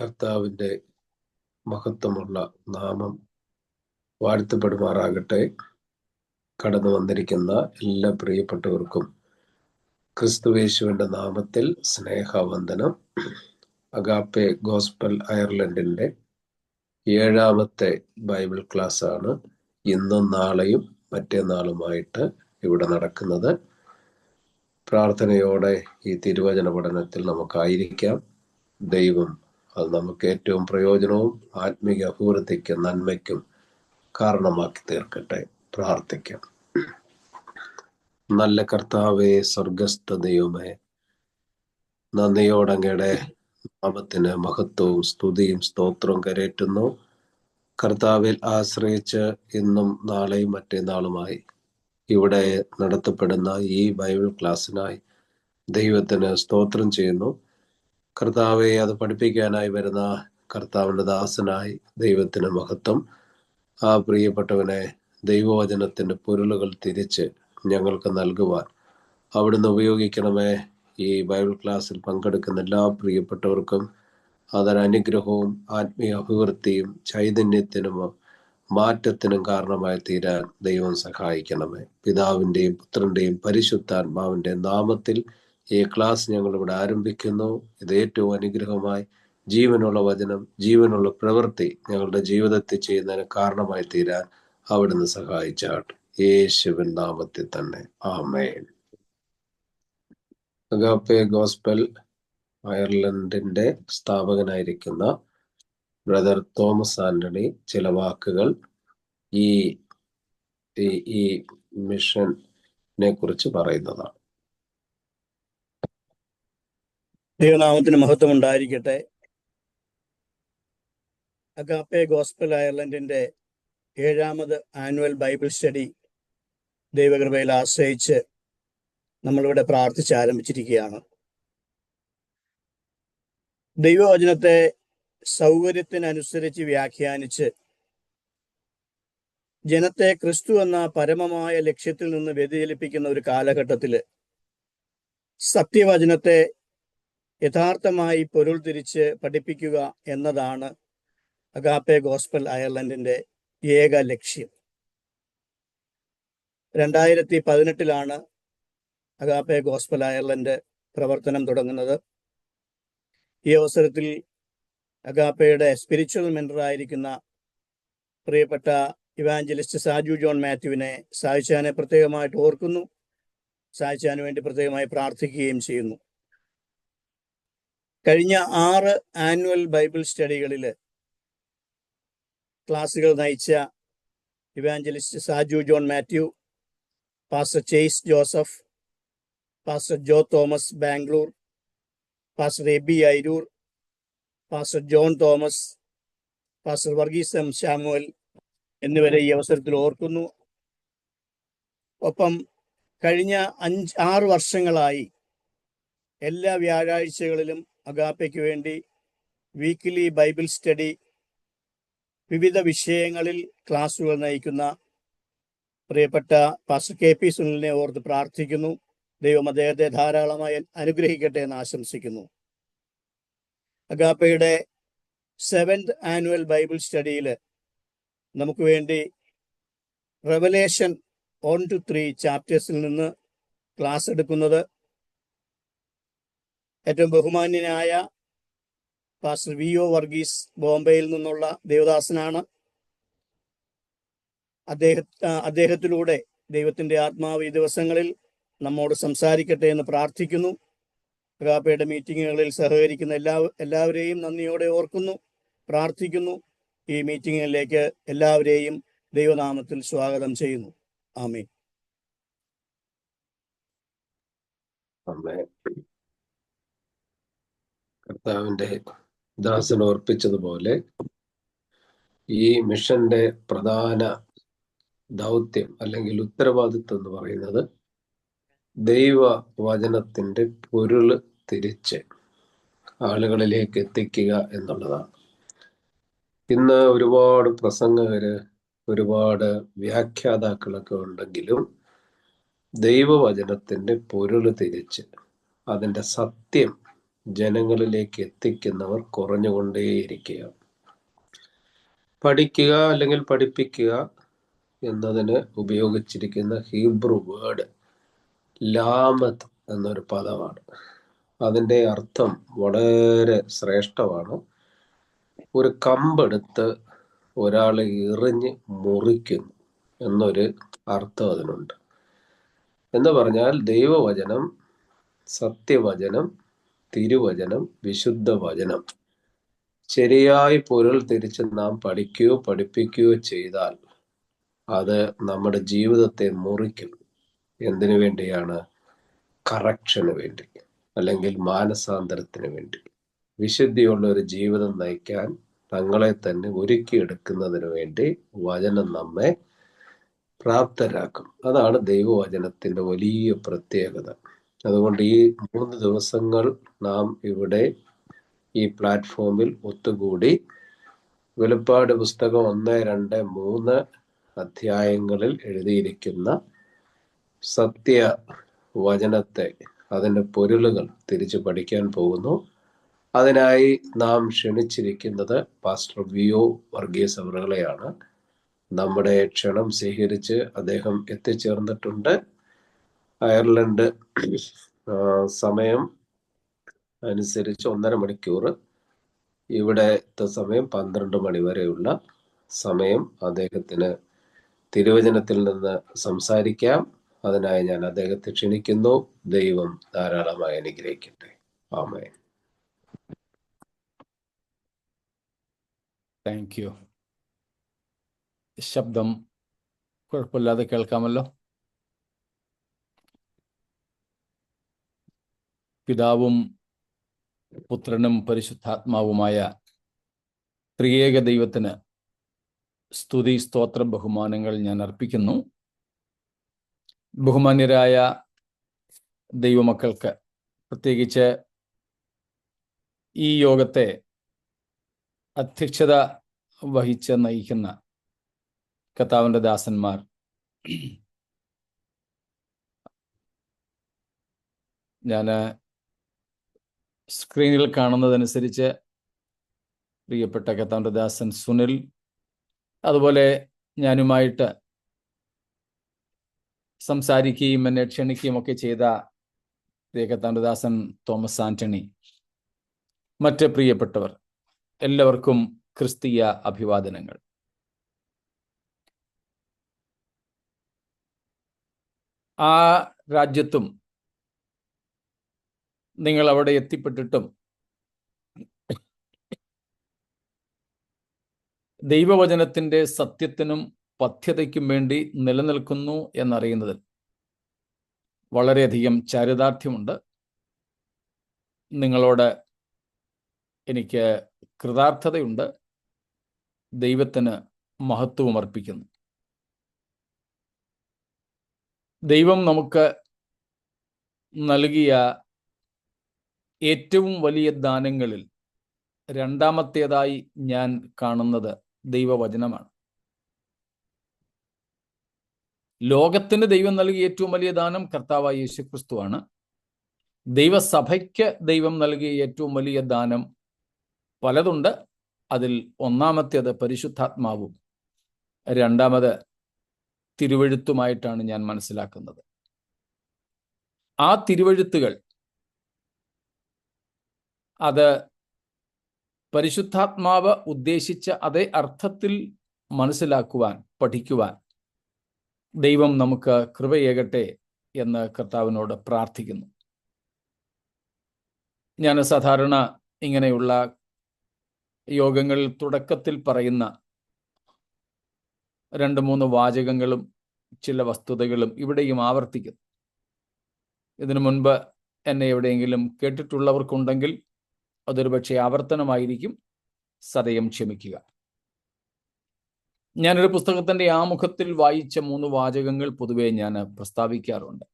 കർത്താവിൻ്റെ മഹത്വമുള്ള നാമം വാഴ്ത്തപ്പെടുമാറാകട്ടെ. കടന്നു വന്നിരിക്കുന്ന എല്ലാ പ്രിയപ്പെട്ടവർക്കും ക്രിസ്തുയേശുവിൻ്റെ നാമത്തിൽ സ്നേഹവന്ദനം. അഗാപ്പെ ഗോസ്പൽ അയർലൻഡിൻ്റെ 7ാമത്തെ ബൈബിൾ ക്ലാസ്സാണ് ഇന്നും നാളെയും മറ്റന്നാളുമായിട്ട് ഇവിടെ നടക്കുന്നത്. പ്രാർത്ഥനയോടെ ഈ തിരുവചന പഠനത്തിൽ നമുക്കായിരിക്കാം. ദൈവം അത് നമുക്ക് ഏറ്റവും പ്രയോജനവും ആത്മീയ അഭിവൃദ്ധിക്കും നന്മയ്ക്കും കാരണമാക്കി തീർക്കട്ടെ. പ്രാർത്ഥിക്കാം. നല്ല കർത്താവേ, സ്വർഗസ്ഥ ദൈവമേ, നന്ദിയോടങ്ങയുടെ നാമത്തിന് മഹത്വവും സ്തുതിയും സ്തോത്രവും കരേറ്റുന്നു. കർത്താവിൽ ആശ്രയിച്ച് ഇന്നും നാളെയും മറ്റന്നാളുമായി ഇവിടെ നടത്തപ്പെടുന്ന ഈ ബൈബിൾ ക്ലാസ്സിനായി ദൈവത്തിന് സ്തോത്രം ചെയ്യുന്നു. കർത്താവെ, അത് പഠിപ്പിക്കാനായി വരുന്ന കർത്താവിൻ്റെ ദാസനായി ദൈവത്തിന് മഹത്വം. ആ പ്രിയപ്പെട്ടവനെ ദൈവവചനത്തിൻ്റെ പൊരുളുകൾ തിരിച്ച് ഞങ്ങൾക്ക് നൽകുവാൻ അവിടുന്ന് ഉപയോഗിക്കണമേ. ഈ ബൈബിൾ ക്ലാസ്സിൽ പങ്കെടുക്കുന്ന എല്ലാ പ്രിയപ്പെട്ടവർക്കും അതൊരനുഗ്രഹവും ആത്മീയ അഭിവൃദ്ധിയും ചൈതന്യത്തിനും മാറ്റത്തിനും കാരണമായി തീരാൻ ദൈവം സഹായിക്കണമേ. പിതാവിൻ്റെയും പുത്രൻ്റെയും പരിശുദ്ധാത്മാവിൻ്റെ നാമത്തിൽ ഈ ക്ലാസ് ഞങ്ങളിവിടെ ആരംഭിക്കുന്നു. ഇത് ഏറ്റവും അനുഗ്രഹമായി ജീവനുള്ള വചനം, ജീവനുള്ള പ്രവൃത്തി ഞങ്ങളുടെ ജീവിതത്തിൽ ചെയ്യുന്നതിന് കാരണമായി തീരാൻ അവിടുന്ന് സഹായിച്ചാട്ട്. യേശുവിൻ നാമത്തിൽ തന്നെ ആമേൻ. അഗാപ്പെ ഗോസ്പൽ അയർലൻഡിൻ്റെ സ്ഥാപകനായിരിക്കുന്ന ബ്രദർ തോമസ് ആന്റണി ചില വാക്കുകൾ ഈ മിഷനെ കുറിച്ച് പറയുന്നതാണ്. ദൈവനാമത്തിന് മഹത്വം ഉണ്ടായിരിക്കട്ടെ. അഗാപ്പെ ഗോസ്പൽ അയർലൻഡിൻ്റെ 7ാമത് ആനുവൽ ബൈബിൾ സ്റ്റഡി ദൈവകൃപയിൽ ആശ്രയിച്ച് നമ്മളിവിടെ പ്രാർത്ഥിച്ച് ആരംഭിച്ചിരിക്കുകയാണ്. ദൈവവചനത്തെ സൗകര്യത്തിനനുസരിച്ച് വ്യാഖ്യാനിച്ച് ജനത്തെ ക്രിസ്തു എന്ന പരമമായ ലക്ഷ്യത്തിൽ നിന്ന് വ്യതിചലിപ്പിക്കുന്ന ഒരു കാലഘട്ടത്തിൽ സത്യവചനത്തെ യഥാർത്ഥമായി പൊരുൾ തിരിച്ച് പഠിപ്പിക്കുക എന്നതാണ് അഗാപ്പെ ഗോസ്പൽ അയർലൻഡിൻ്റെ ഏക ലക്ഷ്യം. 2018 അഗാപ്പെ ഗോസ്പൽ അയർലൻഡ് പ്രവർത്തനം തുടങ്ങുന്നത്. ഈ അവസരത്തിൽ അഗാപ്പയുടെ സ്പിരിച്വൽ മെൻറ്ററായിരിക്കുന്ന പ്രിയപ്പെട്ട ഇവാഞ്ചലിസ്റ്റ് സാജു ജോൺ മാത്യുവിനെ സായിച്ചാനെ പ്രത്യേകമായിട്ട് ഓർക്കുന്നു. സായിച്ചാന് വേണ്ടി പ്രത്യേകമായി പ്രാർത്ഥിക്കുകയും ചെയ്യുന്നു. കഴിഞ്ഞ 6 ആനുവൽ ബൈബിൾ സ്റ്റഡികളിൽ ക്ലാസ്സുകൾ നയിച്ച evangelist Saju John Mathew, pastor Chase Joseph, pastor Jo Thomas Bangalore, pastor Aby Ayroor, pastor John Thomas, pastor Varghese M Samuel എന്നിവരെ ഈ അവസരത്തിൽ ഓർക്കുന്നു. ഒപ്പം കഴിഞ്ഞ 6 വർഷങ്ങളായി എല്ലാ വ്യാഴാഴ്ചകളിലും അഗാപ്പയ്ക്ക് വേണ്ടി വീക്കിലി ബൈബിൾ സ്റ്റഡി വിവിധ വിഷയങ്ങളിൽ ക്ലാസ്സുകൾ നയിക്കുന്ന പ്രിയപ്പെട്ട പാസ്റ്റർ കെ പി സുനിലിനെ ഓർത്ത് പ്രാർത്ഥിക്കുന്നു. ദൈവം അദ്ദേഹത്തെ ധാരാളമായി അനുഗ്രഹിക്കട്ടെ എന്ന് ആശംസിക്കുന്നു. അഗാപ്പയുടെ 7th ആനുവൽ ബൈബിൾ സ്റ്റഡിയിൽ നമുക്ക് വേണ്ടി റെവലേഷൻ 1 to 3 ചാപ്റ്റേഴ്സിൽ നിന്ന് ക്ലാസ് എടുക്കുന്നത് ഏറ്റവും ബഹുമാന്യനായ പാസ്റ്റർ വി.ഒ. വർഗീസ് ബോംബെയിൽ നിന്നുള്ള ദേവദാസനാണ്. അദ്ദേഹത്തിലൂടെ ദൈവത്തിൻ്റെ ആത്മാവ് ഈ ദിവസങ്ങളിൽ നമ്മോട് സംസാരിക്കട്ടെ എന്ന് പ്രാർത്ഥിക്കുന്നു. അഗാപ്പയുടെ മീറ്റിങ്ങുകളിൽ സഹകരിക്കുന്ന എല്ലാവരെയും നന്ദിയോടെ ഓർക്കുന്നു, പ്രാർത്ഥിക്കുന്നു. ഈ മീറ്റിങ്ങുകളിലേക്ക് എല്ലാവരെയും ദൈവനാമത്തിൽ സ്വാഗതം ചെയ്യുന്നു. ആമേൻ. കർത്താവിൻ്റെ ദാസൻ ഓർപ്പിച്ചതുപോലെ ഈ മിഷന്റെ പ്രധാന ദൗത്യം അല്ലെങ്കിൽ ഉത്തരവാദിത്വം എന്ന് പറയുന്നത് ദൈവവചനത്തിൻ്റെ പൊരുള് തിരിച്ച് ആളുകളിലേക്ക് എത്തിക്കുക എന്നുള്ളതാണ്. ഇന്ന് ഒരുപാട് പ്രസംഗകര്, ഒരുപാട് വ്യാഖ്യാതാക്കളൊക്കെ ഉണ്ടെങ്കിലും ദൈവവചനത്തിൻ്റെ പൊരുള് തിരിച്ച് അതിൻ്റെ സത്യം ജനങ്ങളിലേക്ക് എത്തിക്കുന്നവർ കുറഞ്ഞുകൊണ്ടേയിരിക്കുകയാണ്. പഠിക്കുക അല്ലെങ്കിൽ പഠിപ്പിക്കുക എന്നതിന് ഉപയോഗിച്ചിരിക്കുന്ന ഹീബ്രു വേർഡ് ലാമത്ത് എന്നൊരു പദമാണ്. അതിൻ്റെ അർത്ഥം വളരെ ശ്രേഷ്ഠമാണ്. ഒരു കമ്പെടുത്ത് ഒരാളെ എറിഞ്ഞ് മുറിക്കുന്നു എന്നൊരു അർത്ഥം അതിനുണ്ട്. എന്ന് പറഞ്ഞാൽ ദൈവവചനം, സത്യവചനം, തിരുവചനം, വിശുദ്ധ വചനം ശരിയായി പൊരുൾ തിരിച്ച് നാം പഠിക്കുകയോ പഠിപ്പിക്കുകയോ ചെയ്താൽ അത് നമ്മുടെ ജീവിതത്തെ മുറിക്കും. എന്തിനു വേണ്ടിയാണ്? കറക്ഷന് വേണ്ടി, അല്ലെങ്കിൽ മാനസാന്തരത്തിന് വേണ്ടി. വിശുദ്ധിയുള്ള ഒരു ജീവിതം നയിക്കാൻ തങ്ങളെ തന്നെ ഒരുക്കിയെടുക്കുന്നതിന് വേണ്ടി വചനം നമ്മെ പ്രാപ്തരാക്കും. അതാണ് ദൈവവചനത്തിന്റെ വലിയ പ്രത്യേകത. അതുകൊണ്ട് ഈ 3 ദിവസങ്ങൾ നാം ഇവിടെ ഈ പ്ലാറ്റ്ഫോമിൽ ഒത്തുകൂടി വെളിപ്പാട് പുസ്തകം 1, 2, 3 അധ്യായങ്ങളിൽ എഴുതിയിരിക്കുന്ന സത്യ വചനത്തെ, അതിൻ്റെ പൊരുളുകൾ തിരിച്ചു പഠിക്കാൻ പോകുന്നു. അതിനായി നാം ക്ഷണിച്ചിരിക്കുന്നത് പാസ്റ്റർ വിഒ വർഗീസ് അവറുകളെയാണ്. നമ്മുടെ ക്ഷണം സ്വീകരിച്ച് അദ്ദേഹം എത്തിച്ചേർന്നിട്ടുണ്ട്. അയർലൻഡ് സമയം അനുസരിച്ച് 1.5 മണിക്കൂർ, ഇവിടത്തെ സമയം 12 മണി വരെയുള്ള സമയം അദ്ദേഹത്തിന് തിരുവചനത്തിൽ നിന്ന് സംസാരിക്കാം. അതിനായി ഞാൻ അദ്ദേഹത്തെ ക്ഷണിക്കുന്നു. ദൈവം ധാരാളമായി അനുഗ്രഹിക്കട്ടെ. ആമേൻ. Thank you. ശബ്ദം കുഴപ്പമില്ലാതെ കേൾക്കാമല്ലോ? പിതാവും പുത്രനും പരിശുദ്ധാത്മാവുമായ ത്രിയേക ദൈവത്തിന് സ്തുതി, സ്തോത്ര, ബഹുമാനങ്ങൾ ഞാൻ അർപ്പിക്കുന്നു. ബഹുമാന്യരായ ദൈവമക്കൾക്ക്, പ്രത്യേകിച്ച് ഈ യോഗത്തെ അധ്യക്ഷത വഹിച്ച് നയിക്കുന്ന കർത്താവിൻ്റെ ദാസന്മാർ, ഞാൻ സ്ക്രീനിൽ കാണുന്നതനുസരിച്ച് പ്രിയപ്പെട്ട കർത്താവിൻ്റെ ദാസൻ സുനിൽ, അതുപോലെ ഞാനുമായിട്ട് സംസാരിക്കുകയും എന്നെ ക്ഷണിക്കുകയും ഒക്കെ ചെയ്ത പ്രിയ കർത്താവിൻ്റെ ദാസൻ തോമസ് ആന്റണി, മറ്റ് പ്രിയപ്പെട്ടവർ എല്ലാവർക്കും ക്രിസ്തീയ അഭിവാദനങ്ങൾ. ആ രാജ്യത്തും നിങ്ങൾ അവിടെ എത്തിപ്പെട്ടിട്ടും ദൈവവചനത്തിൻ്റെ സത്യത്തിനും പഥ്യതയ്ക്കും വേണ്ടി നിലനിൽക്കുന്നു എന്നറിയുന്നതിൽ വളരെയധികം ചാരിതാർത്ഥ്യമുണ്ട്. നിങ്ങളോട് എനിക്ക് കൃതാർത്ഥതയുണ്ട്. ദൈവത്തിന് മഹത്വം അർപ്പിക്കുന്നു. ദൈവം നമുക്ക് നൽകിയ ഏറ്റവും വലിയ ദാനങ്ങളിൽ രണ്ടാമത്തേതായി ഞാൻ കാണുന്നത് ദൈവവചനമാണ്. ലോകത്തിന് ദൈവം നൽകിയ ഏറ്റവും വലിയ ദാനം കർത്താവായ യേശുക്രിസ്തുവാണ്. ദൈവസഭയ്ക്ക് ദൈവം നൽകിയ ഏറ്റവും വലിയ ദാനം പലതുണ്ട്. അതിൽ ഒന്നാമത്തേത് പരിശുദ്ധാത്മാവും രണ്ടാമത് തിരുവെഴുത്തുമായിട്ടാണ് ഞാൻ മനസ്സിലാക്കുന്നത്. ആ തിരുവെഴുത്തുകൾ അത് പരിശുദ്ധാത്മാവ് ഉദ്ദേശിച്ച അതേ അർത്ഥത്തിൽ മനസ്സിലാക്കുവാൻ, പഠിക്കുവാൻ ദൈവം നമുക്ക് കൃപയേകട്ടെ എന്ന് കർത്താവിനോട് പ്രാർത്ഥിക്കുന്നു. ഞാൻ സാധാരണ ഇങ്ങനെയുള്ള യോഗങ്ങളിൽ തുടക്കത്തിൽ പറയുന്ന 2-3 വാചകങ്ങളും ചില വസ്തുതകളും ഇവിടെയും ആവർത്തിക്കുന്നു. ഇതിനു മുൻപ് എന്നെ എവിടെയെങ്കിലും കേട്ടിട്ടുള്ളവർക്കുണ്ടെങ്കിൽ അതൊരു പക്ഷേ ആവർത്തനമായിരിക്കും. സദയം ക്ഷമിക്കുക. ഞാനൊരു പുസ്തകത്തിൻ്റെ ആമുഖത്തിൽ വായിച്ച 3 വാചകങ്ങൾ പൊതുവെ ഞാൻ പ്രസ്താവിക്കാറുണ്ട്.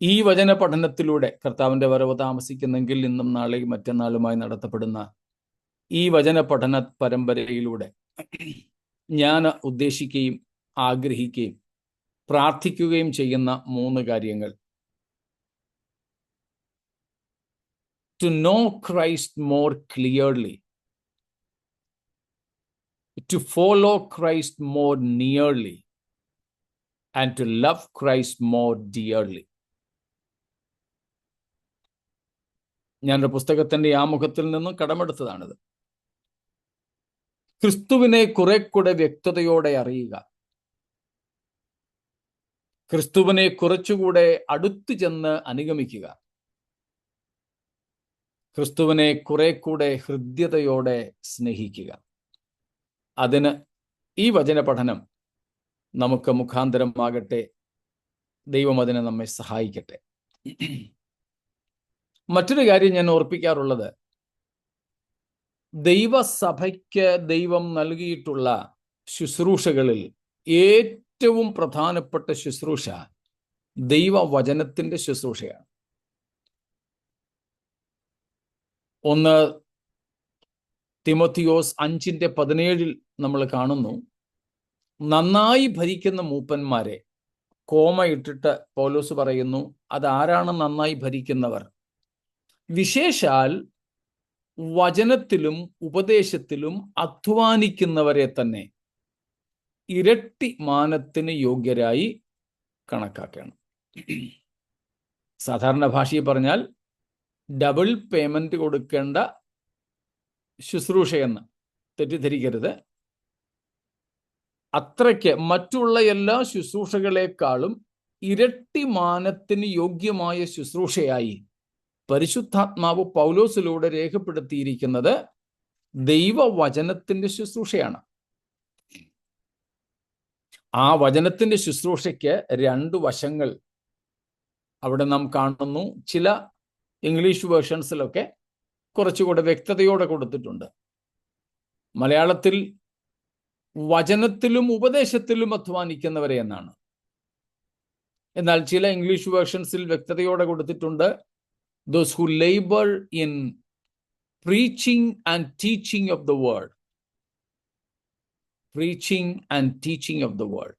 ഈ വചന പഠനത്തിലൂടെ കർത്താവിൻ്റെ വരവ് താമസിക്കുന്നെങ്കിൽ ഇന്നും നാളെയും മറ്റന്നാളുമായി നടത്തപ്പെടുന്ന ഈ വചന പഠന പരമ്പരയിലൂടെ ഞാൻ ഉദ്ദേശിക്കുകയും ആഗ്രഹിക്കുകയും പ്രാർത്ഥിക്കുകയും ചെയ്യുന്ന 3 കാര്യങ്ങൾ. to know Christ more clearly, to follow Christ more nearly, and to love Christ more dearly. ഞാനൊരു പുസ്തകത്തിന്റെ ആമുഖത്തിൽ നിന്നും കടമെടുത്തതാണിത്. ക്രിസ്തുവിനെ കുറെ കൂടെ വ്യക്തതയോടെ അറിയുക, ക്രിസ്തുവിനെ കുറച്ചുകൂടെ അടുത്തു ചെന്ന് അനുഗമിക്കുക, ക്രിസ്തുവിനെ കുറെ കൂടെ ഹൃദ്യതയോടെ സ്നേഹിക്കുക. അതിന് ഈ വചന പഠനം നമുക്ക് മുഖാന്തരമാകട്ടെ. ദൈവം അതിനെ നമ്മെ സഹായിക്കട്ടെ. മറ്റൊരു കാര്യം ഞാൻ ഓർപ്പിക്കാറുള്ളത്, ദൈവസഭയ്ക്ക് ദൈവം നൽകിയിട്ടുള്ള ശുശ്രൂഷകളിൽ ഏറ്റവും പ്രധാനപ്പെട്ട ശുശ്രൂഷ ദൈവവചനത്തിന്റെ ശുശ്രൂഷയാണ്. 1 തിമോത്തിയോസ് 5:17 നമ്മൾ കാണുന്നു, നന്നായി ഭരിക്കുന്ന മൂപ്പന്മാരെ, കോമ ഇട്ടിട്ട് പൗലോസ് പറയുന്നു, അതാരാണ് നന്നായി ഭരിക്കുന്നവർ? വിശേഷാൽ വചനത്തിലും ഉപദേശത്തിലും അധ്വാനിക്കുന്നവരെ തന്നെ ഇരട്ടി മാനത്തിന് യോഗ്യരായി കണക്കാക്കണം. സാധാരണ ഭാഷയിൽ പറഞ്ഞാൽ ഡബിൾ പേയ്മെന്റ് കൊടുക്കേണ്ട ശുശ്രൂഷയെന്ന് തെറ്റിദ്ധരിക്കരുത്. അത്രയ്ക്ക് മറ്റുള്ള എല്ലാ ശുശ്രൂഷകളെക്കാളും ഇരട്ടി മാനത്തിന് യോഗ്യമായ ശുശ്രൂഷയായി പരിശുദ്ധാത്മാവ് പൗലോസിലൂടെ രേഖപ്പെടുത്തിയിരിക്കുന്നത് ദൈവവചനത്തിന്റെ ശുശ്രൂഷയാണ്. ആ വചനത്തിന്റെ ശുശ്രൂഷയ്ക്ക് 2 വശങ്ങൾ അവിടെ നാം കാണുന്നു. ചില ഇംഗ്ലീഷ് വേർഷൻസിലൊക്കെ കുറച്ചുകൂടെ വ്യക്തതയോടെ കൊടുത്തിട്ടുണ്ട്. മലയാളത്തിൽ വചനത്തിലും ഉപദേശത്തിലും അധ്വാനിക്കുന്നവരെ എന്നാണ്. എന്നാൽ ചില ഇംഗ്ലീഷ് വേർഷൻസിൽ വ്യക്തതയോടെ കൊടുത്തിട്ടുണ്ട്, those who labor in preaching and teaching of the word. Preaching and teaching of the word.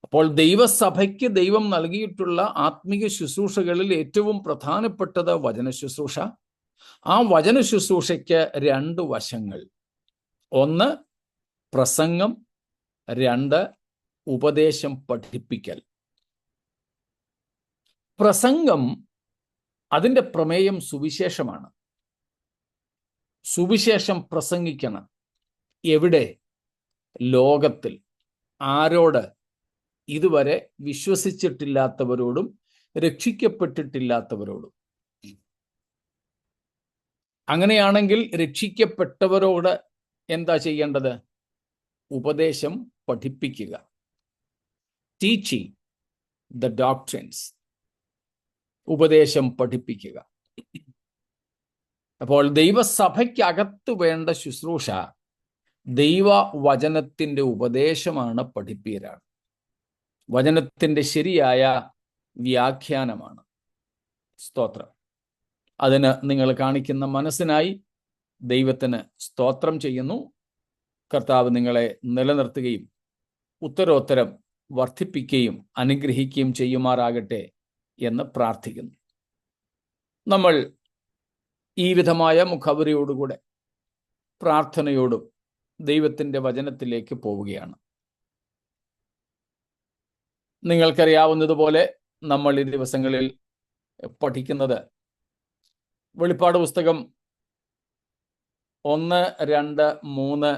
അപ്പോൾ ദൈവസഭയ്ക്ക് ദൈവം നൽകിയിട്ടുള്ള ആത്മീയ ശുശ്രൂഷകളിൽ ഏറ്റവും പ്രധാനപ്പെട്ടത് വചന ശുശ്രൂഷ. ആ വചന ശുശ്രൂഷയ്ക്ക് 2 വശങ്ങൾ. 1 പ്രസംഗം, 2 ഉപദേശം പഠിപ്പിക്കൽ. പ്രസംഗം, അതിൻ്റെ പ്രമേയം സുവിശേഷമാണ്. സുവിശേഷം പ്രസംഗിക്കണം. എവിടെ? ലോകത്തിൽ. ആരോട്? ഇതുവരെ വിശ്വസിച്ചിട്ടില്ലാത്തവരോടും രക്ഷിക്കപ്പെട്ടിട്ടില്ലാത്തവരോടും. അങ്ങനെയാണെങ്കിൽ രക്ഷിക്കപ്പെട്ടവരോട് എന്താ ചെയ്യേണ്ടത്? ഉപദേശം പഠിപ്പിക്കുക. Teaching the doctrines. ഉപദേശം പഠിപ്പിക്കുക. അപ്പോൾ ദൈവസഭയ്ക്കകത്ത് വേണ്ട ശുശ്രൂഷ ദൈവവചനത്തിന്റെ ഉപദേശമാണ്, പഠിപ്പീരാണ്. വചനത്തിന്റെ ശരിയായ വ്യാഖ്യാനമാണ്. സ്തോത്രം. അതിന് നിങ്ങൾ കാണിക്കുന്ന മനസ്സിനായി ദൈവത്തിന് സ്തോത്രം ചെയ്യുന്നു. കർത്താവ് നിങ്ങളെ നിലനിർത്തുകയും ഉത്തരോത്തരം വർദ്ധിപ്പിക്കുകയും അനുഗ്രഹിക്കുകയും ചെയ്യുമാറാകട്ടെ എന്ന് പ്രാർത്ഥിക്കുന്നു. നമ്മൾ ഈ വിധമായ മുഖവരിയോടുകൂടെ പ്രാർത്ഥനയോടും ദൈവത്തിൻ്റെ വചനത്തിലേക്ക് പോവുകയാണ്. നിങ്ങൾക്കറിയാവുന്നതുപോലെ നമ്മൾ ഈ ദിവസങ്ങളിൽ പഠിക്കുന്നത് വെളിപ്പാട് പുസ്തകം 1, 2, 3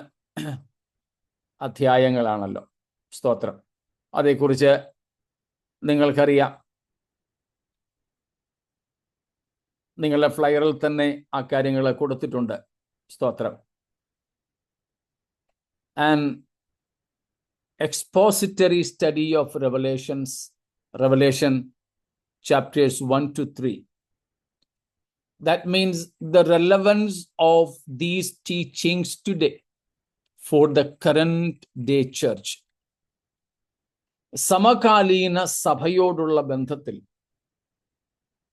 അധ്യായങ്ങളാണല്ലോ. സ്തോത്രം. അതേക്കുറിച്ച് നിങ്ങൾക്കറിയാം. നിങ്ങളുടെ ഫ്ലയറിൽ തന്നെ ആ കാര്യങ്ങൾ കൊടുത്തിട്ടുണ്ട്. സ്തോത്രം. And expository study of Revelation chapters 1 to 3. That means the relevance of these teachings today for the current day church. സമകാലീന സഭയോടുള്ള ബന്ധത്തിൽ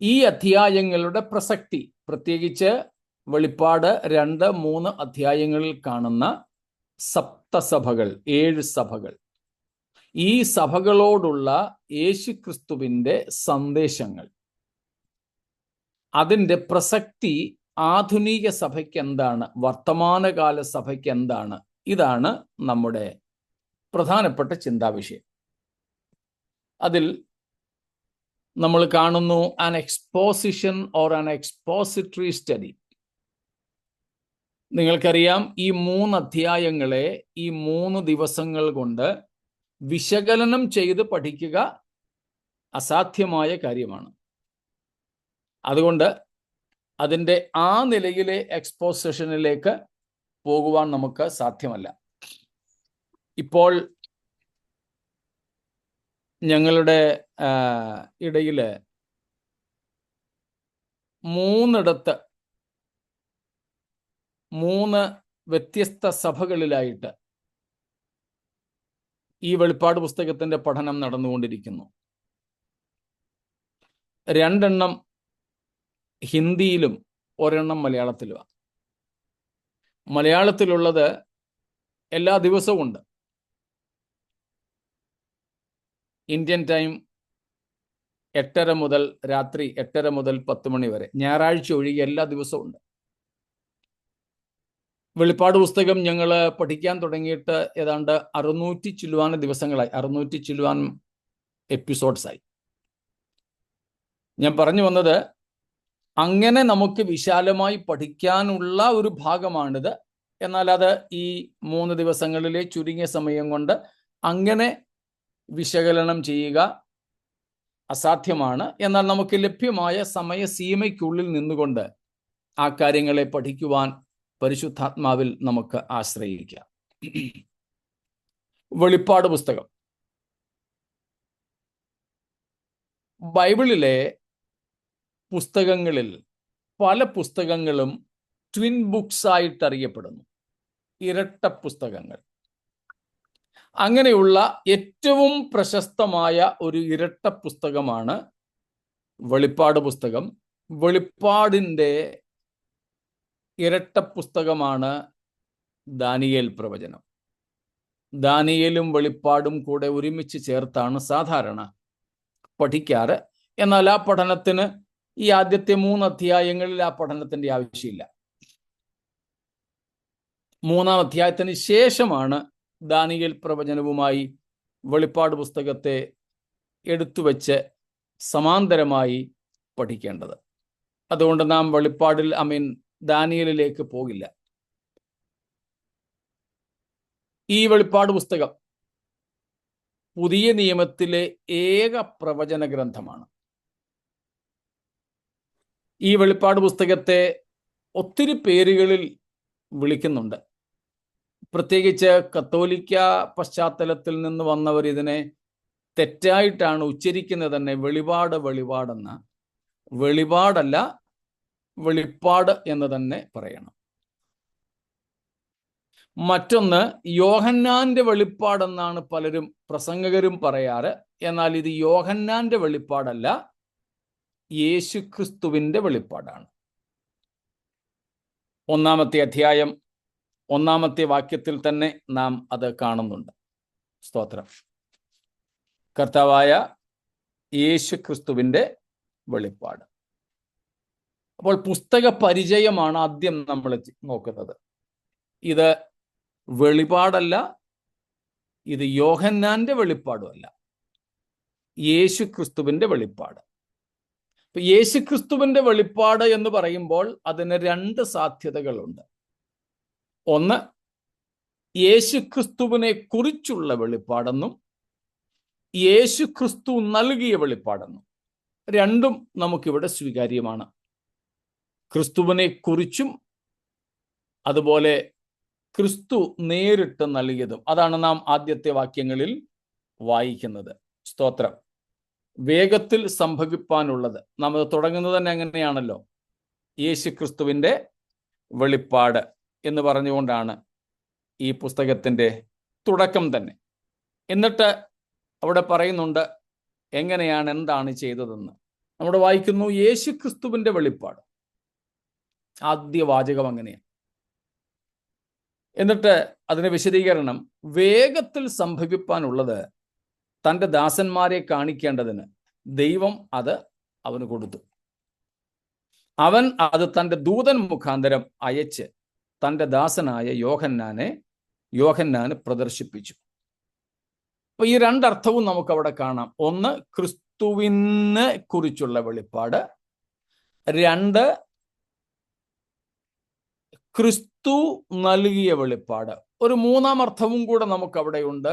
ഈ അധ്യായങ്ങളുടെ പ്രസക്തി, പ്രത്യേകിച്ച് വെളിപ്പാട് 2, 3 അധ്യായങ്ങളിൽ കാണുന്ന സപ്തസഭകൾ, 7 സഭകൾ, ഈ സഭകളോടുള്ള യേശുക്രിസ്തുവിൻ്റെ സന്ദേശങ്ങൾ, അതിൻ്റെ പ്രസക്തി ആധുനിക സഭയ്ക്ക് എന്താണ്, വർത്തമാനകാല സഭയ്ക്ക് എന്താണ്, ഇതാണ് നമ്മുടെ പ്രധാനപ്പെട്ട ചിന്താവിഷയം. അതിൽ നമ്മൾ കാണുന്നു an exposition or an expository study. നിങ്ങൾക്കറിയാം, ഈ 3 അധ്യായങ്ങളെ ഈ 3 ദിവസങ്ങൾ കൊണ്ട് വിശകലനം ചെയ്ത് പഠിക്കുക അസാധ്യമായ കാര്യമാണ്. അതുകൊണ്ട് അതിൻ്റെ ആ നിലയിലെ എക്സ്പോസിഷനിലേക്ക് പോകുവാൻ നമുക്ക് സാധ്യമല്ല. ഇപ്പോൾ ഞങ്ങളുടെ ഇടയിൽ 3 വ്യത്യസ്ത സഭകളിലായിട്ട് ഈ വെളിപ്പാട് പുസ്തകത്തിന്റെ പഠനം നടന്നുകൊണ്ടിരിക്കുന്നു. 2 ഹിന്ദിയിലും 1 മലയാളത്തിലുമാണ്. മലയാളത്തിലുള്ളത് എല്ലാ ദിവസവും ഉണ്ട്. ഇന്ത്യൻ ടൈം 8:30 മുതൽ രാത്രി 8:30 മുതൽ 10 മണി വരെ, ഞായറാഴ്ച ഒഴികെ എല്ലാ ദിവസവും ഉണ്ട്. വെളിപ്പാട് പുസ്തകം ഞങ്ങൾ പഠിക്കാൻ തുടങ്ങിയിട്ട് ഏതാണ്ട് 600 ചില്ലുവാൻ ദിവസങ്ങളായി, 600 ചില്ലുവാൻ എപ്പിസോഡ്സായി. ഞാൻ പറഞ്ഞു വന്നത്, അങ്ങനെ നമുക്ക് വിശാലമായി പഠിക്കാനുള്ള ഒരു ഭാഗമാണിത്. എന്നാൽ അത് ഈ 3 ദിവസങ്ങളിലെ ചുരുങ്ങിയ സമയം കൊണ്ട് അങ്ങനെ വിശകലനം ചെയ്യുക അസാധ്യമാണ്. എന്നാൽ നമുക്ക് ലഭ്യമായ സമയസീമയ്ക്കുള്ളിൽ നിന്നുകൊണ്ട് ആ കാര്യങ്ങളെ പഠിക്കുവാൻ പരിശുദ്ധാത്മാവിൽ നമുക്ക് ആശ്രയിക്കാം. വെളിപ്പാട് പുസ്തകം ബൈബിളിലെ പുസ്തകങ്ങളിൽ പല പുസ്തകങ്ങളും ട്വിൻ ബുക്സ് ആയിട്ട് അറിയപ്പെടുന്നു, ഇരട്ട പുസ്തകങ്ങൾ. അങ്ങനെയുള്ള ഏറ്റവും പ്രശസ്തമായ ഒരു ഇരട്ട പുസ്തകമാണ് വെളിപ്പാട് പുസ്തകം. വെളിപ്പാടിൻ്റെ ഇരട്ട പുസ്തകമാണ് ദാനിയേൽ പ്രവചനം. ദാനിയേലും വെളിപ്പാടും കൂടെ ഒരുമിച്ച് ചേർത്താണ് സാധാരണ പഠിക്കാറ്. എന്നാൽ ആ പഠനത്തിന് ഈ ആദ്യത്തെ 3 അധ്യായങ്ങളിൽ ആ പഠനത്തിന്റെ ആവശ്യമില്ല. 3-ാം അധ്യായത്തിന് ശേഷമാണ് ദാനിയേൽ പ്രവചനവുമായി വെളിപ്പാട് പുസ്തകത്തെ എടുത്തുവെച്ച് സമാന്തരമായി പഠിക്കേണ്ടത്. അതുകൊണ്ട് നാം ദാനിയേലിലേക്ക് പോകില്ല. ഈ വെളിപ്പാട് പുസ്തകം പുതിയ നിയമത്തിലെ ഏക പ്രവചന ഗ്രന്ഥമാണ്. ഈ വെളിപ്പാട് പുസ്തകത്തെ ഒത്തിരി പേരുകളിൽ വിളിക്കുന്നുണ്ട്. പ്രത്യേകിച്ച് കത്തോലിക്ക പശ്ചാത്തലത്തിൽ നിന്ന് വന്നവർ ഇതിനെ തെറ്റായിട്ടാണ് ഉച്ചരിക്കുന്നത് തന്നെ. വെളിപാടെന്ന, വെളിപാടല്ല വെളിപ്പാട് എന്ന് തന്നെ പറയണം. മറ്റൊന്ന് യോഹന്നാന്റെ വെളിപ്പാടെന്നാണ് പലരും പ്രസംഗകരും പറയാറ്. എന്നാൽ ഇത് യോഹന്നാന്റെ വെളിപ്പാടല്ല, യേശുക്രിസ്തുവിന്റെ വെളിപ്പാടാണ്. 1-ാമത്തെ അധ്യായം 1-ാമത്തെ വാക്യത്തിൽ തന്നെ നാം അത് കാണുന്നുണ്ട്. സ്തോത്രം. കർത്താവായ യേശുക്രിസ്തുവിന്റെ വെളിപ്പാട്. അപ്പോൾ പുസ്തക പരിചയമാണ് ആദ്യം നമ്മൾ നോക്കുന്നത്. ഇത് വെളിപാടല്ല, ഇത് യോഹന്നാന്റെ വെളിപ്പാടുമല്ല, യേശുക്രിസ്തുവിന്റെ വെളിപ്പാട്. ഇപ്പൊ യേശുക്രിസ്തുവിന്റെ വെളിപ്പാട് എന്ന് പറയുമ്പോൾ അതിന് 2 സാധ്യതകളുണ്ട്. ഒന്ന്, യേശുക്രിസ്തുവിനെ കുറിച്ചുള്ള വെളിപ്പാടെന്നും യേശുക്രിസ്തു നൽകിയ വെളിപ്പാടെന്നും. 2ഉം നമുക്കിവിടെ സ്വീകാര്യമാണ്. ക്രിസ്തുവിനെ കുറിച്ചും അതുപോലെ ക്രിസ്തു നേരിട്ട് നൽകിയതും. അതാണ് നാം ആദ്യത്തെ വാക്യങ്ങളിൽ വായിക്കുന്നത്. സ്തോത്രം. വേഗത്തിൽ സംഭവിപ്പാനുള്ളത്. നാം അത് തുടങ്ങുന്നത് തന്നെ അങ്ങനെയാണല്ലോ, യേശുക്രിസ്തുവിന്റെ വെളിപ്പാട് എന്ന് പറഞ്ഞുകൊണ്ടാണ് ഈ പുസ്തകത്തിന്റെ തുടക്കം തന്നെ. എന്നിട്ട് അവിടെ പറയുന്നുണ്ട് എങ്ങനെയാണ്, എന്താണ് ചെയ്തതെന്ന്. നമ്മുടെ വായിക്കുന്നു, യേശുക്രിസ്തുവിന്റെ വെളിപ്പാട്. ആദ്യ വാചകം അങ്ങനെയാണ്. എന്നിട്ട് അതിന് വിശദീകരണം, വേഗത്തിൽ സംഭവിപ്പാനുള്ളത് തൻ്റെ ദാസന്മാരെ കാണിക്കേണ്ടതിന് ദൈവം അത് അവന് കൊടുത്തു. അവൻ അത് തൻ്റെ ദൂതൻ മുഖാന്തരം അയച്ച് തൻ്റെ ദാസനായ യോഹന്നാന് പ്രദർശിപ്പിച്ചു. അപ്പൊ ഈ രണ്ടർത്ഥവും നമുക്ക് അവിടെ കാണാം. ഒന്ന്, ക്രിസ്തുവിനെ കുറിച്ചുള്ള വെളിപ്പാട്. രണ്ട്, ക്രിസ്തു നൽകിയ വെളിപ്പാട്. ഒരു മൂന്നാം അർത്ഥവും കൂടെ നമുക്ക് അവിടെയുണ്ട്.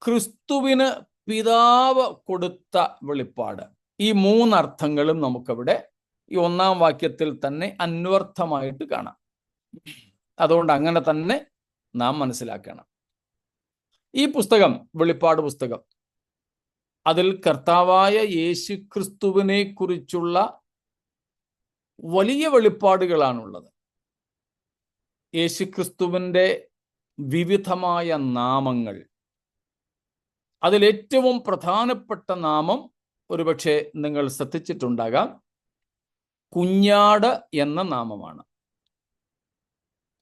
ക്രിസ്തുവിന് പിതാവ് കൊടുത്ത വെളിപ്പാട്. ഈ മൂന്നർത്ഥങ്ങളും നമുക്കവിടെ ഈ ഒന്നാം വാക്യത്തിൽ തന്നെ അന്വർത്ഥമായിട്ട് കാണാം. അതുകൊണ്ട് അങ്ങനെ തന്നെ നാം മനസ്സിലാക്കണം. ഈ പുസ്തകം, വെളിപ്പാട് പുസ്തകം, അതിൽ കർത്താവായ യേശു ക്രിസ്തുവിനെ കുറിച്ചുള്ള വലിയ വെളിപ്പാടുകളാണുള്ളത്. യേശുക്രിസ്തുവിൻ്റെ വിവിധമായ നാമങ്ങൾ. അതിലേറ്റവും പ്രധാനപ്പെട്ട നാമം ഒരുപക്ഷെ നിങ്ങൾ ശ്രദ്ധിച്ചിട്ടുണ്ടാകാം, കുഞ്ഞാട് എന്ന നാമമാണ്.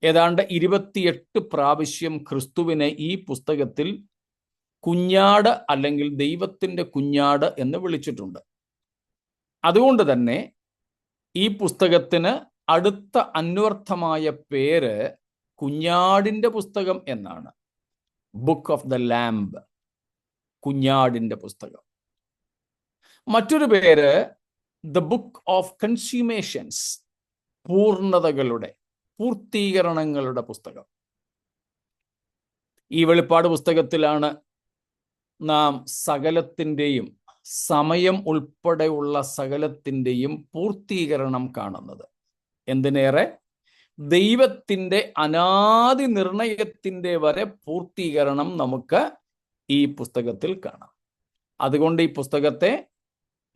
ഏതാണ്ട് 28 പ്രാവശ്യം ക്രിസ്തുവിനെ ഈ പുസ്തകത്തിൽ കുഞ്ഞാട് അല്ലെങ്കിൽ ദൈവത്തിൻ്റെ കുഞ്ഞാട് എന്ന് വിളിച്ചിട്ടുണ്ട്. അതുകൊണ്ട് തന്നെ ഈ പുസ്തകത്തിന് അടുത്ത അന്വർത്ഥമായ പേര് കുഞ്ഞാടിൻ്റെ പുസ്തകം എന്നാണ്. ബുക്ക് ഓഫ് ദ ലാംബ്, കുഞ്ഞാടിൻ്റെ പുസ്തകം. മറ്റൊരു പേര് ദ ബുക്ക് ഓഫ് കൺസ്യൂമേഷൻസ്, പൂർത്തീകരണങ്ങളുടെ പുസ്തകം. ഈ വെളിപ്പാട് പുസ്തകത്തിലാണ് നാം സകലത്തിൻ്റെയും, സമയം ഉൾപ്പെടെയുള്ള സകലത്തിൻ്റെയും പൂർത്തീകരണം കാണുന്നത്. എന്തിനേറെ, ദൈവത്തിൻ്റെ അനാദി നിർണയത്തിൻ്റെ വരെ പൂർത്തീകരണം നമുക്ക് ഈ പുസ്തകത്തിൽ കാണാം. അതുകൊണ്ട് ഈ പുസ്തകത്തെ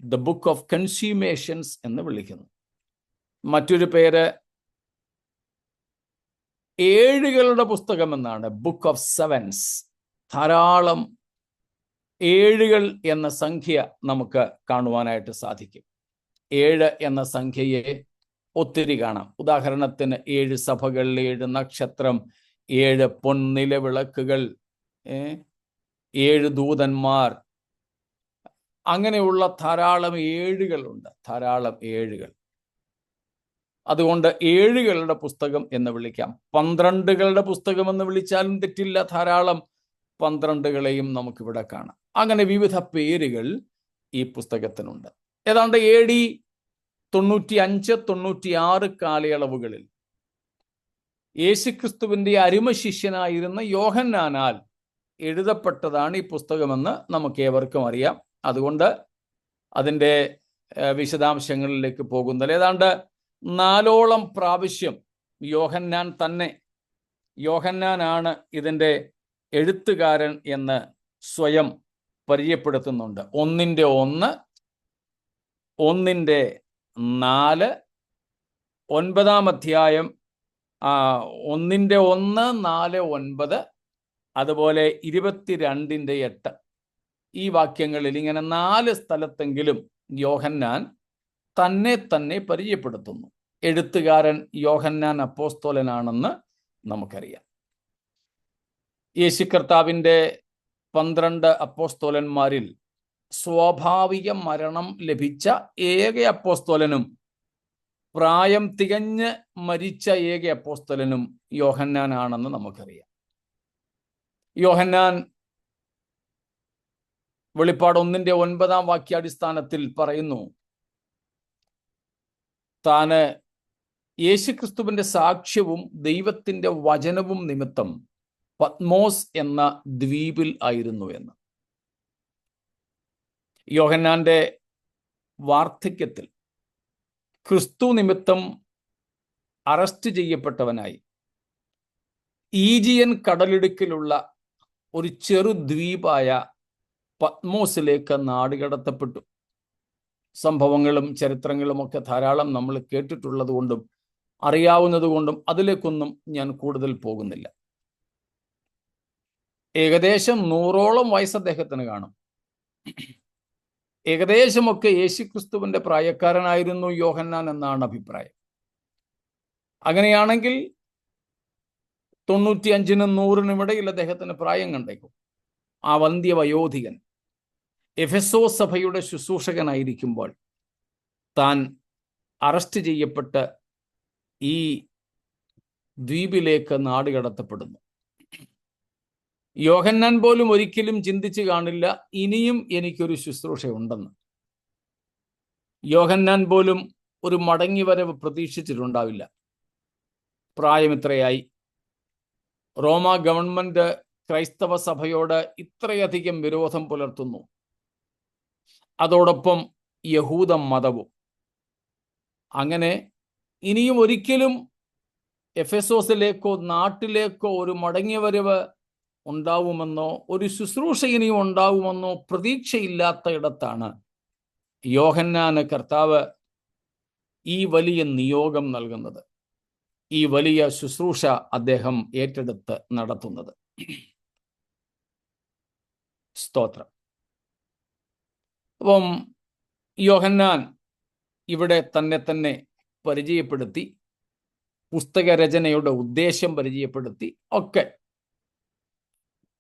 ദ ബുക്ക് ഓഫ് കൺസ്യൂമേഷൻസ് എന്ന് വിളിക്കുന്നു. മറ്റൊരു പേര് ഏഴുകളുടെ പുസ്തകം എന്നാണ്, ബുക്ക് ഓഫ് സെവൻസ്. ധാരാളം ഏഴുകൾ എന്ന സംഖ്യ നമുക്ക് കാണുവാനായിട്ട് സാധിക്കും. 7 എന്ന സംഖ്യയെ ഒത്തിരി കാണാം. ഉദാഹരണത്തിന് 7 സഭകൾ, 7 നക്ഷത്രം, 7 പൊൻനിലവിളക്കുകൾ, 7 ദൂതന്മാർ, അങ്ങനെയുള്ള ധാരാളം ഏഴുകളുണ്ട്, ധാരാളം ഏഴുകൾ. അതുകൊണ്ട് ഏഴുകളുടെ പുസ്തകം എന്ന് വിളിക്കാം. 12കളുടെ പുസ്തകം എന്ന് വിളിച്ചാലും തെറ്റില്ല. ധാരാളം 12കളെയും നമുക്കിവിടെ കാണാം. അങ്ങനെ വിവിധ പേരുകൾ ഈ പുസ്തകത്തിനുണ്ട്. ഏതാണ്ട് AD 95-96 കാലയളവുകളിൽ യേശുക്രിസ്തുവിൻ്റെ അരുമ ശിഷ്യനായിരുന്ന യോഹന്നാനാൽ എഴുതപ്പെട്ടതാണ് ഈ പുസ്തകമെന്ന് നമുക്ക് ഏവർക്കും അറിയാം. അതുകൊണ്ട് അതിൻ്റെ വിശദാംശങ്ങളിലേക്ക് പോകുന്നില്ല. ഏതാണ്ട് 4ഓളം പ്രാവശ്യം യോഹന്നാനാണ് ഇതിൻ്റെ എഴുത്തുകാരൻ എന്ന് സ്വയം പരിചയപ്പെടുത്തുന്നുണ്ട്. 1:1, 1:4, 9-ാം അധ്യായം 1:1, 4, 9, അതുപോലെ 22:8. ഈ വാക്യങ്ങളിൽ ഇങ്ങനെ 4 സ്ഥലത്തെങ്കിലും യോഹന്നാൻ തന്നെ പരിചയപ്പെടുത്തുന്നു. എഴുത്തുകാരൻ യോഹന്നാൻ അപ്പോസ്തലനാണെന്ന് നമുക്കറിയാം. യേശു കർത്താവിൻ്റെ 12 അപ്പോസ്തലന്മാരിൽ സ്വാഭാവിക മരണം ലഭിച്ച ഏക അപ്പോസ്തലനും പ്രായം തികഞ്ഞ് മരിച്ച ഏക അപ്പോസ്തലനും യോഹന്നാനാണെന്ന് നമുക്കറിയാം. യോഹന്നാൻ വെളിപ്പാട് 1:9 വാക്യാടിസ്ഥാനത്തിൽ പറയുന്നു, താന് യേശുക്രിസ്തുവിൻ്റെ സാക്ഷ്യവും ദൈവത്തിൻ്റെ വചനവും നിമിത്തം പത്മോസ് എന്ന ദ്വീപിൽ ആയിരുന്നു എന്ന്. യോഹന്നാന്റെ വാർദ്ധക്യത്തിൽ ക്രിസ്തു നിമിത്തം അറസ്റ്റ് ചെയ്യപ്പെട്ടവനായി ഈജിയൻ കടലിടുക്കിലുള്ള ഒരു ചെറു ദ്വീപായ പത്മോസിലേക്ക് നാടുകടത്തപ്പെട്ടു. സംഭവങ്ങളും ചരിത്രങ്ങളും ഒക്കെ ധാരാളം നമ്മൾ കേട്ടിട്ടുള്ളത് കൊണ്ടും അറിയാവുന്നത് കൊണ്ടും അതിലേക്കൊന്നും ഞാൻ കൂടുതൽ പോകുന്നില്ല. ഏകദേശം 100ഓളം വയസ്സ് അദ്ദേഹത്തിന് കാണും. ഏകദേശമൊക്കെ യേശുക്രിസ്തുവിൻ്റെ പ്രായക്കാരനായിരുന്നു യോഹന്നാൻ എന്നാണ് അഭിപ്രായം. അങ്ങനെയാണെങ്കിൽ 95-നും 100-നും ഇടയിൽ അദ്ദേഹത്തിന് പ്രായം കണ്ടേക്കും. ആ വന്ധ്യവയോധികൻ എഫെസോസ് സഭയുടെ ശുശ്രൂഷകനായിരിക്കുമ്പോൾ താൻ അറസ്റ്റ് ചെയ്യപ്പെട്ട് ഈ ദ്വീപിലേക്ക് നാടുകടത്തപ്പെടുന്നു. യോഹന്നാൻ പോലും ഒരിക്കലും ചിന്തിച്ചു കാണില്ല ഇനിയും എനിക്കൊരു ശുശ്രൂഷ ഉണ്ടെന്ന്. യോഹന്നാൻ പോലും ഒരു മടങ്ങിവരവ് പ്രതീക്ഷിച്ചിട്ടുണ്ടാവില്ല. പ്രായം ഇത്രയായി, റോമ ഗവൺമെന്റ് ക്രൈസ്തവ സഭയോട് ഇത്രയധികം വിരോധം പുലർത്തുന്നു, അതോടൊപ്പം യഹൂദ മതവും. അങ്ങനെ ഇനിയും ഒരിക്കലും എഫെസോസിലേക്കോ നാട്ടിലേക്കോ ഒരു മടങ്ങിവരവ് ഉണ്ടാവുമെന്നോ ഒരു ശുശ്രൂഷ ഇനിയും ഉണ്ടാവുമെന്നോ പ്രതീക്ഷയില്ലാത്ത ഇടത്താണ് യോഹന്നാന് കർത്താവ് ഈ വലിയ നിയോഗം നൽകുന്നത്, ഈ വലിയ ശുശ്രൂഷ അദ്ദേഹം ഏറ്റെടുത്ത് നടത്തുന്നത്. സ്തോത്രം. അപ്പം യോഹന്നാൻ ഇവിടെ തന്നെ പരിചയപ്പെടുത്തി, പുസ്തകരചനയുടെ ഉദ്ദേശം പരിചയപ്പെടുത്തി ഒക്കെ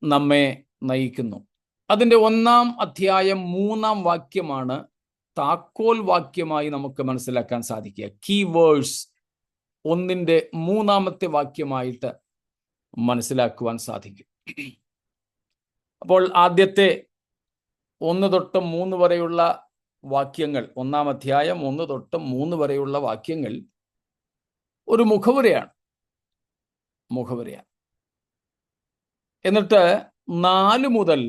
നമ്മെ നയിക്കുന്നു. അതിൻ്റെ 1-ാം അധ്യായം 3-ാം വാക്യമാണ് താക്കോൽ വാക്യമായി നമുക്ക് മനസ്സിലാക്കാൻ സാധിക്കുക. കീ വേഴ്സ് 1-ന്റെ 3-ാമത്തെ വാക്യമായിട്ട് മനസ്സിലാക്കുവാൻ സാധിക്കും. അപ്പോൾ ആദ്യത്തെ 1 തൊട്ട് 3 വരെയുള്ള വാക്യങ്ങൾ, 1-ാം അധ്യായം 1 തൊട്ട് 3 വരെയുള്ള വാക്യങ്ങൾ ഒരു മുഖവുരയാണ്. എന്നിട്ട് 4 മുതൽ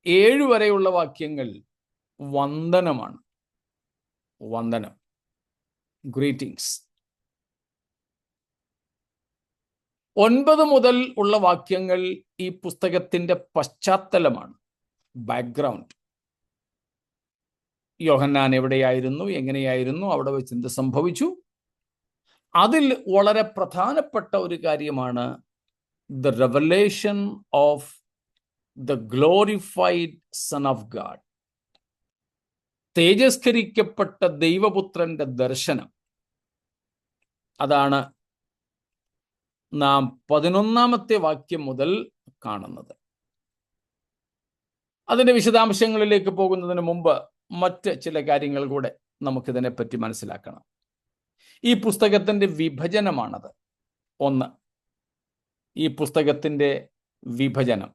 7 വരെയുള്ള വാക്യങ്ങൾ വന്ദനമാണ്. വന്ദനം, ഗ്രീറ്റിംഗ്സ്. 9 മുതൽ ഉള്ള വാക്യങ്ങൾ ഈ പുസ്തകത്തിന്റെ പശ്ചാത്തലമാണ്, ബാക്ക്ഗ്രൗണ്ട്. യോഹന്നാൻ എവിടെയായിരുന്നു, എങ്ങനെയായിരുന്നു, അവിടെ വെച്ച് എന്ത് സംഭവിച്ചു. അതിൽ വളരെ പ്രധാനപ്പെട്ട ഒരു കാര്യമാണ് the revelation of the glorified Son of God. തേജസ്കരിക്കപ്പെട്ട ദൈവപുത്രന്റെ ദർശനം. അതാണ് നാം 11-ാമത്തെ വാക്യം മുതൽ കാണുന്നത്. അതിന്റെ വിശദാംശങ്ങളിലേക്ക് പോകുന്നതിന് മുമ്പ് മറ്റ് ചില കാര്യങ്ങൾ കൂടെ നമുക്കിതിനെപ്പറ്റി മനസ്സിലാക്കണം. ഈ പുസ്തകത്തിന്റെ വിഭജനമാണത്. 1, ഈ പുസ്തകത്തിന്റെ വിഭജനം.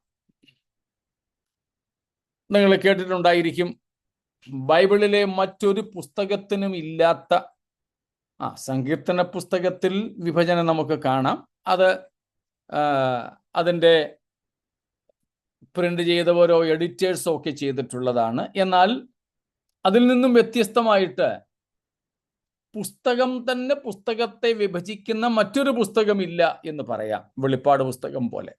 നിങ്ങൾ കേട്ടിട്ടുണ്ടായിരിക്കും, ബൈബിളിലെ മറ്റൊരു പുസ്തകത്തിനും ഇല്ലാത്ത, സങ്കീർത്തന പുസ്തകത്തിൽ വിഭജനം നമുക്ക് കാണാം. അത് അതിൻ്റെ പ്രിന്റ് ചെയ്തവരോ എഡിറ്റേഴ്സോ ഒക്കെ ചെയ്തിട്ടുള്ളതാണ്. എന്നാൽ അതിൽ നിന്നും വ്യത്യസ്തമായിട്ട് പുസ്തകം തന്നെ പുസ്തകത്തെ വിഭജിക്കുന്ന മറ്റൊരു പുസ്തകമില്ല എന്ന് പറയാം, വെളിപ്പാട് പുസ്തകം പോലെ.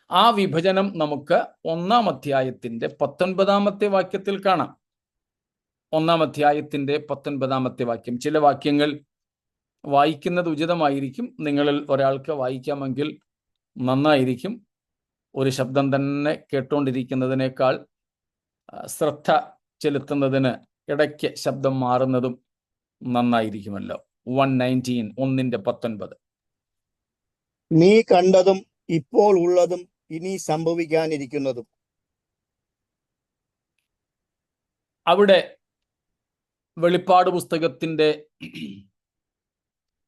ആ വിഭജനം നമുക്ക് 1-ാം അധ്യായത്തിന്റെ 19-ാമത്തെ വാക്യത്തിൽ കാണാം. 1-ാം അധ്യായത്തിന്റെ 19-ാമത്തെ വാക്യം. ചില വാക്യങ്ങൾ വായിക്കുന്നത് ഉചിതമായിരിക്കും. നിങ്ങളിൽ ഒരാൾക്ക് വായിക്കാമെങ്കിൽ നന്നായിരിക്കും. ഒരു ശബ്ദം തന്നെ കേട്ടുകൊണ്ടിരിക്കുന്നതിനേക്കാൾ ശ്രദ്ധ ചെലുത്തുന്നതിന് ഇടയ്ക്ക് ശബ്ദം മാറുന്നതും നന്നായിരിക്കുമല്ലോ. 1:19, 1:19. നീ കണ്ടതും ഇപ്പോൾ ഉള്ളതും ഇനി സംഭവിക്കാനിരിക്കുന്നതും. അവിടെ വെളിപ്പാട് പുസ്തകത്തിന്റെ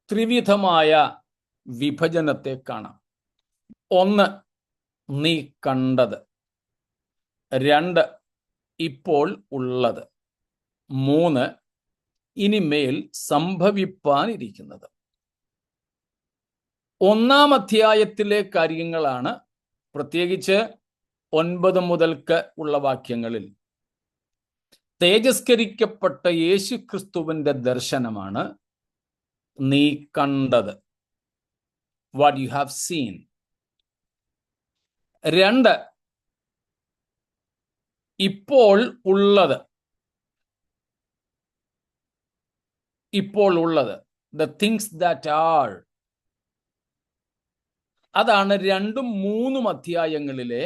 ത്രിവിധമായ വിഭജനത്തെ കാണാം. 1, നീ കണ്ടത്. 2, ഇപ്പോൾ ഉള്ളത്. 3, ഇനിമേൽ സംഭവിപ്പാനിരിക്കുന്നത്. 1-ാം അധ്യായത്തിലെ കാര്യങ്ങളാണ്, പ്രത്യേകിച്ച് 9 മുതൽക്ക് ഉള്ള വാക്യങ്ങളിൽ തേജസ്കരിക്കപ്പെട്ട യേശുക്രിസ്തുവിന്റെ ദർശനമാണ് നീ കണ്ടത്. What you have seen. 2, ഇപ്പോൾ ഉള്ളത്. ഇപ്പോൾ ഉള്ളത്, ദ തിങ്സ് ദാറ്റ് ആർ. അതാണ് 2ഉം 3ഉം അധ്യായങ്ങളിലെ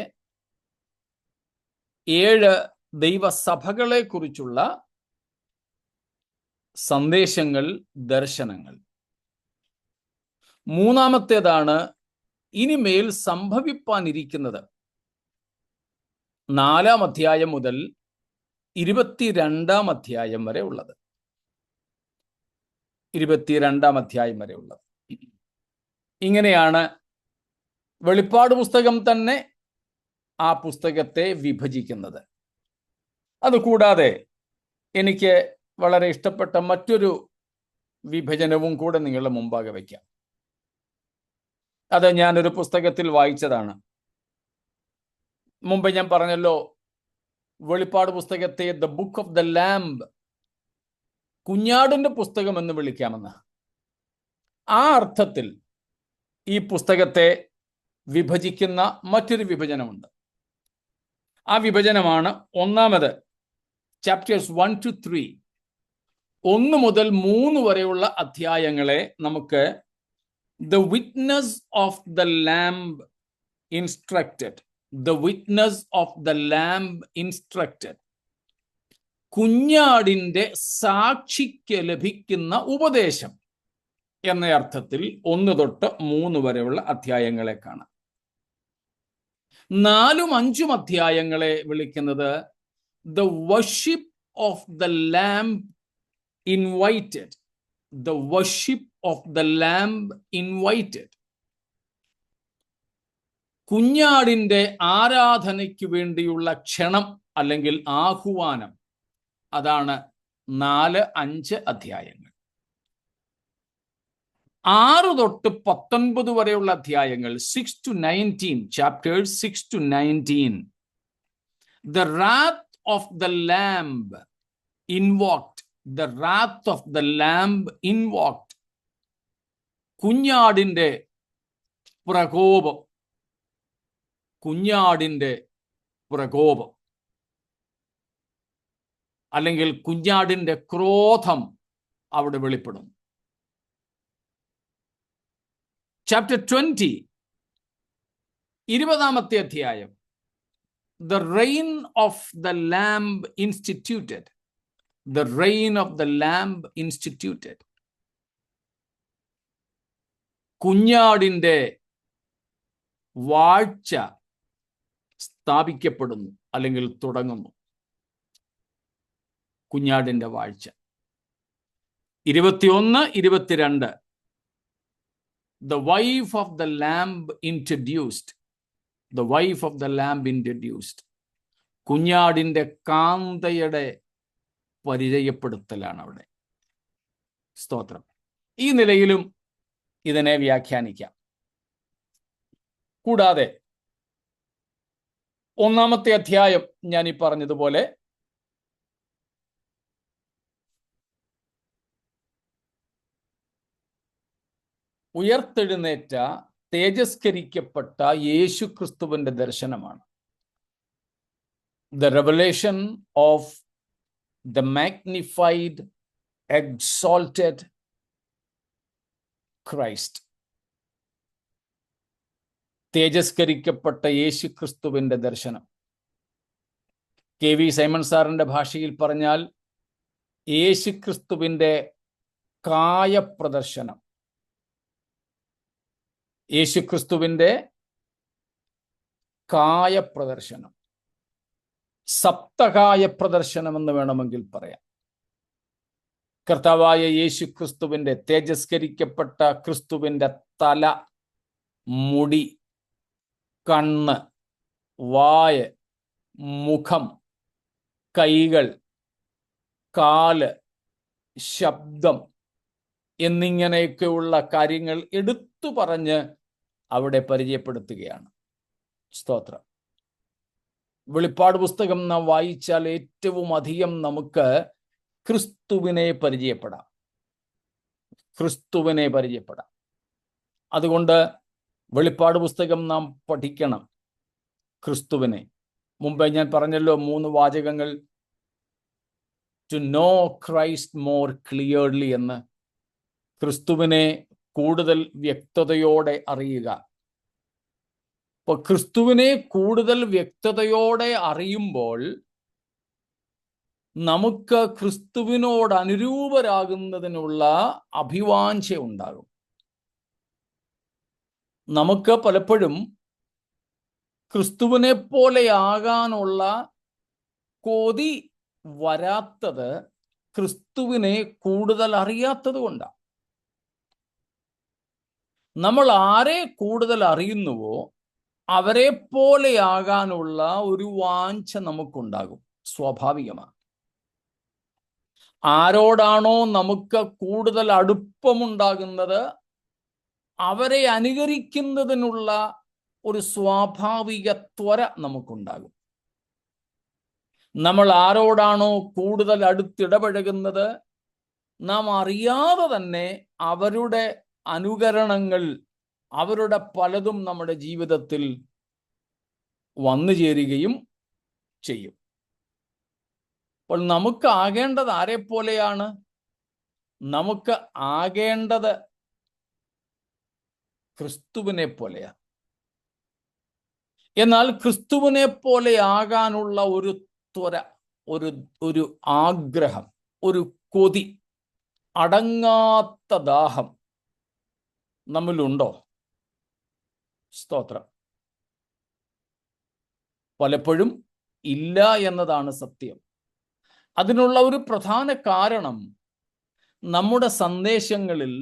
7 ദൈവസഭകളെ കുറിച്ചുള്ള സന്ദേശങ്ങൾ, ദർശനങ്ങൾ. 3ാമത്തേതാണ് ഇനിമേൽ സംഭവിപ്പാനിരിക്കുന്നത്. 4-ാം അധ്യായം മുതൽ 22-ാം അധ്യായം വരെ ഉള്ളത്. 22 അധ്യായം വരെയുള്ളത്. ഇങ്ങനെയാണ് വെളിപ്പാട് പുസ്തകം തന്നെ ആ പുസ്തകത്തെ വിഭജിക്കുന്നത്. അതുകൂടാതെ എനിക്ക് വളരെ ഇഷ്ടപ്പെട്ട മറ്റൊരു വിഭജനവും കൂടെ നിങ്ങളുടെ മുമ്പാകെ വയ്ക്കാം. അത് ഞാനൊരു പുസ്തകത്തിൽ വായിച്ചതാണ്. മുമ്പ് ഞാൻ പറഞ്ഞല്ലോ, വെളിപ്പാട് പുസ്തകത്തെ the book of the lamb, കുഞ്ഞാടിന്റെ പുസ്തകം എന്ന് വിളിക്കാമെന്ന്. ആ അർത്ഥത്തിൽ ഈ പുസ്തകത്തെ വിഭജിക്കുന്ന മറ്റൊരു വിഭജനമുണ്ട്. ആ വിഭജനമാണ് ഒന്നാമത് ചാപ്റ്റേഴ്സ് 1 to 3, 1 മുതൽ 3 വരെയുള്ള അധ്യായങ്ങളെ നമുക്ക് the witness of the lamb instructed, the witness of the lamb instructed, കുഞ്ഞാടിന്റെ സാക്ഷിക്ക് ലഭിക്കുന്ന ഉപദേശം എന്ന അർത്ഥത്തിൽ 1 തൊട്ട് 3 വരെയുള്ള അധ്യായങ്ങളെ കാണാം. 4ഉം 5ഉം അധ്യായങ്ങളെ വിളിക്കുന്നത് the worship of the lamb invited, the worship of the lamb invited, കുഞ്ഞാടിന്റെ ആരാധനയ്ക്ക് വേണ്ടിയുള്ള ക്ഷണം അല്ലെങ്കിൽ ആഹ്വാനം. അതാണ് 4-5 അധ്യായങ്ങൾ. 6 തൊട്ട് 19 വരെയുള്ള അധ്യായങ്ങൾ, 6 to 19, chapters 6 to 19, the wrath of the lamb invoked, the wrath of the lamb invoked, കുഞ്ഞാടിന്റെ പ്രകോപം, കുഞ്ഞാടിന്റെ പ്രകോപം അല്ലെങ്കിൽ കുഞ്ഞാടിന്റെ ക്രോധം അവിടെ വെളിപ്പെടും. ചാപ്റ്റർ 20, 20ാമത്തെ അധ്യായം, the reign of the lamb instituted, the reign of the lamb instituted, കുഞ്ഞാടിന്റെ വാഴ്ച സ്ഥാപിക്കപ്പെടുന്നു അല്ലെങ്കിൽ തുടങ്ങുന്നു. കുഞ്ഞാടിന്റെ വാഴ്ച. 21, 22, the wife of the lamb introduced, the wife of the lamb introduced, കുഞ്ഞാടിന്റെ കാന്തയുടെ പരിചയപ്പെടുത്തലാണ് അവിടെ. സ്തോത്രം. ഈ നിലയിലും ഇതിനെ വ്യാഖ്യാനിക്കാം. കൂടാതെ 1ാമത്തെ അധ്യായം ഞാൻ ഈ പറഞ്ഞതുപോലെ ഉയർത്തെഴുന്നേറ്റ തേജസ്കരിക്കപ്പെട്ട യേശു ക്രിസ്തുവിന്റെ ദർശനമാണ്. The revelation of the magnified, exalted Christ. തേജസ്കരിക്കപ്പെട്ട യേശു ക്രിസ്തുവിന്റെ ദർശനം. കെ വി സൈമൺ സാറിന്റെ ഭാഷയിൽ പറഞ്ഞാൽ യേശു ക്രിസ്തുവിന്റെ കായപ്രദർശനം. യേശുക്രിസ്തുവിന്റെ കായപ്രദർശനം, സപ്തകായ പ്രദർശനം എന്ന് വേണമെങ്കിൽ പറയാം. കർത്താവായ യേശുക്രിസ്തുവിന്റെ, തേജസ്കരിക്കപ്പെട്ട ക്രിസ്തുവിന്റെ തല, മുടി, കണ്ണ്, വായ്, മുഖം, കൈകൾ, കാല്, ശബ്ദം എന്നിങ്ങനെയൊക്കെയുള്ള കാര്യങ്ങൾ എടുത്തു പറഞ്ഞ് അവിടെ പരിചയപ്പെടുത്തുകയാണ്. സ്തോത്രം. വെളിപ്പാട് പുസ്തകം നാം വായിച്ചാൽ ഏറ്റവും അധികം നമുക്ക് ക്രിസ്തുവിനെ പരിചയപ്പെടാം, ക്രിസ്തുവിനെ പരിചയപ്പെടാം. അതുകൊണ്ട് വെളിപ്പാട് പുസ്തകം നാം പഠിക്കണം, ക്രിസ്തുവിനെ. മുമ്പേ ഞാൻ പറഞ്ഞല്ലോ 3 വാചകങ്ങൾ, to know Christ more clearly എന്ന്. ക്രിസ്തുവിനെ കൂടുതൽ വ്യക്തതയോടെ അറിയുക. അപ്പൊ ക്രിസ്തുവിനെ കൂടുതൽ വ്യക്തതയോടെ അറിയുമ്പോൾ നമുക്ക് ക്രിസ്തുവിനോട് അനുരൂപരാകുന്നതിനുള്ള അഭിവാഞ്ച ഉണ്ടാകും. നമുക്ക് പലപ്പോഴും ക്രിസ്തുവിനെ പോലെയാകാനുള്ള കൊതി വരാത്തത് ക്രിസ്തുവിനെ കൂടുതൽ അറിയാത്തത് കൊണ്ടാണ്. നമ്മൾ ആരെ കൂടുതൽ അറിയുന്നുവോ അവരെ പോലെയാകാനുള്ള ഒരു വാഞ്ച നമുക്കുണ്ടാകും, സ്വാഭാവികമാണ്. ആരോടാണോ നമുക്ക് കൂടുതൽ അടുപ്പമുണ്ടാകുന്നത് അവരെ അനുകരിക്കുന്നതിനുള്ള ഒരു സ്വാഭാവിക ത്വര നമുക്കുണ്ടാകും. നമ്മൾ ആരോടാണോ കൂടുതൽ അടുത്തിടപഴകുന്നത് നാം അറിയാതെ തന്നെ അവരുടെ അനുകരണങ്ങൾ, അവരുടെ പലതും നമ്മുടെ ജീവിതത്തിൽ വന്നു ചേരുകയും ചെയ്യും. അപ്പോൾ നമുക്ക് ആകേണ്ടത് ആരെ പോലെയാണ്? നമുക്ക് ആകേണ്ടത് ക്രിസ്തുവിനെ പോലെയാണ്. എന്നാൽ ക്രിസ്തുവിനെ പോലെയാകാനുള്ള ഒരു ത്വര, ഒരു ആഗ്രഹം, ഒരു കൊതി, അടങ്ങാത്ത ദാഹം നമ്മിലുണ്ടോ? സ്തോത്രം. പലപ്പോഴും ഇല്ല എന്നതാണ് സത്യം. അതിനുള്ള ഒരു പ്രധാന കാരണം നമ്മുടെ സന്ദേശങ്ങളിൽ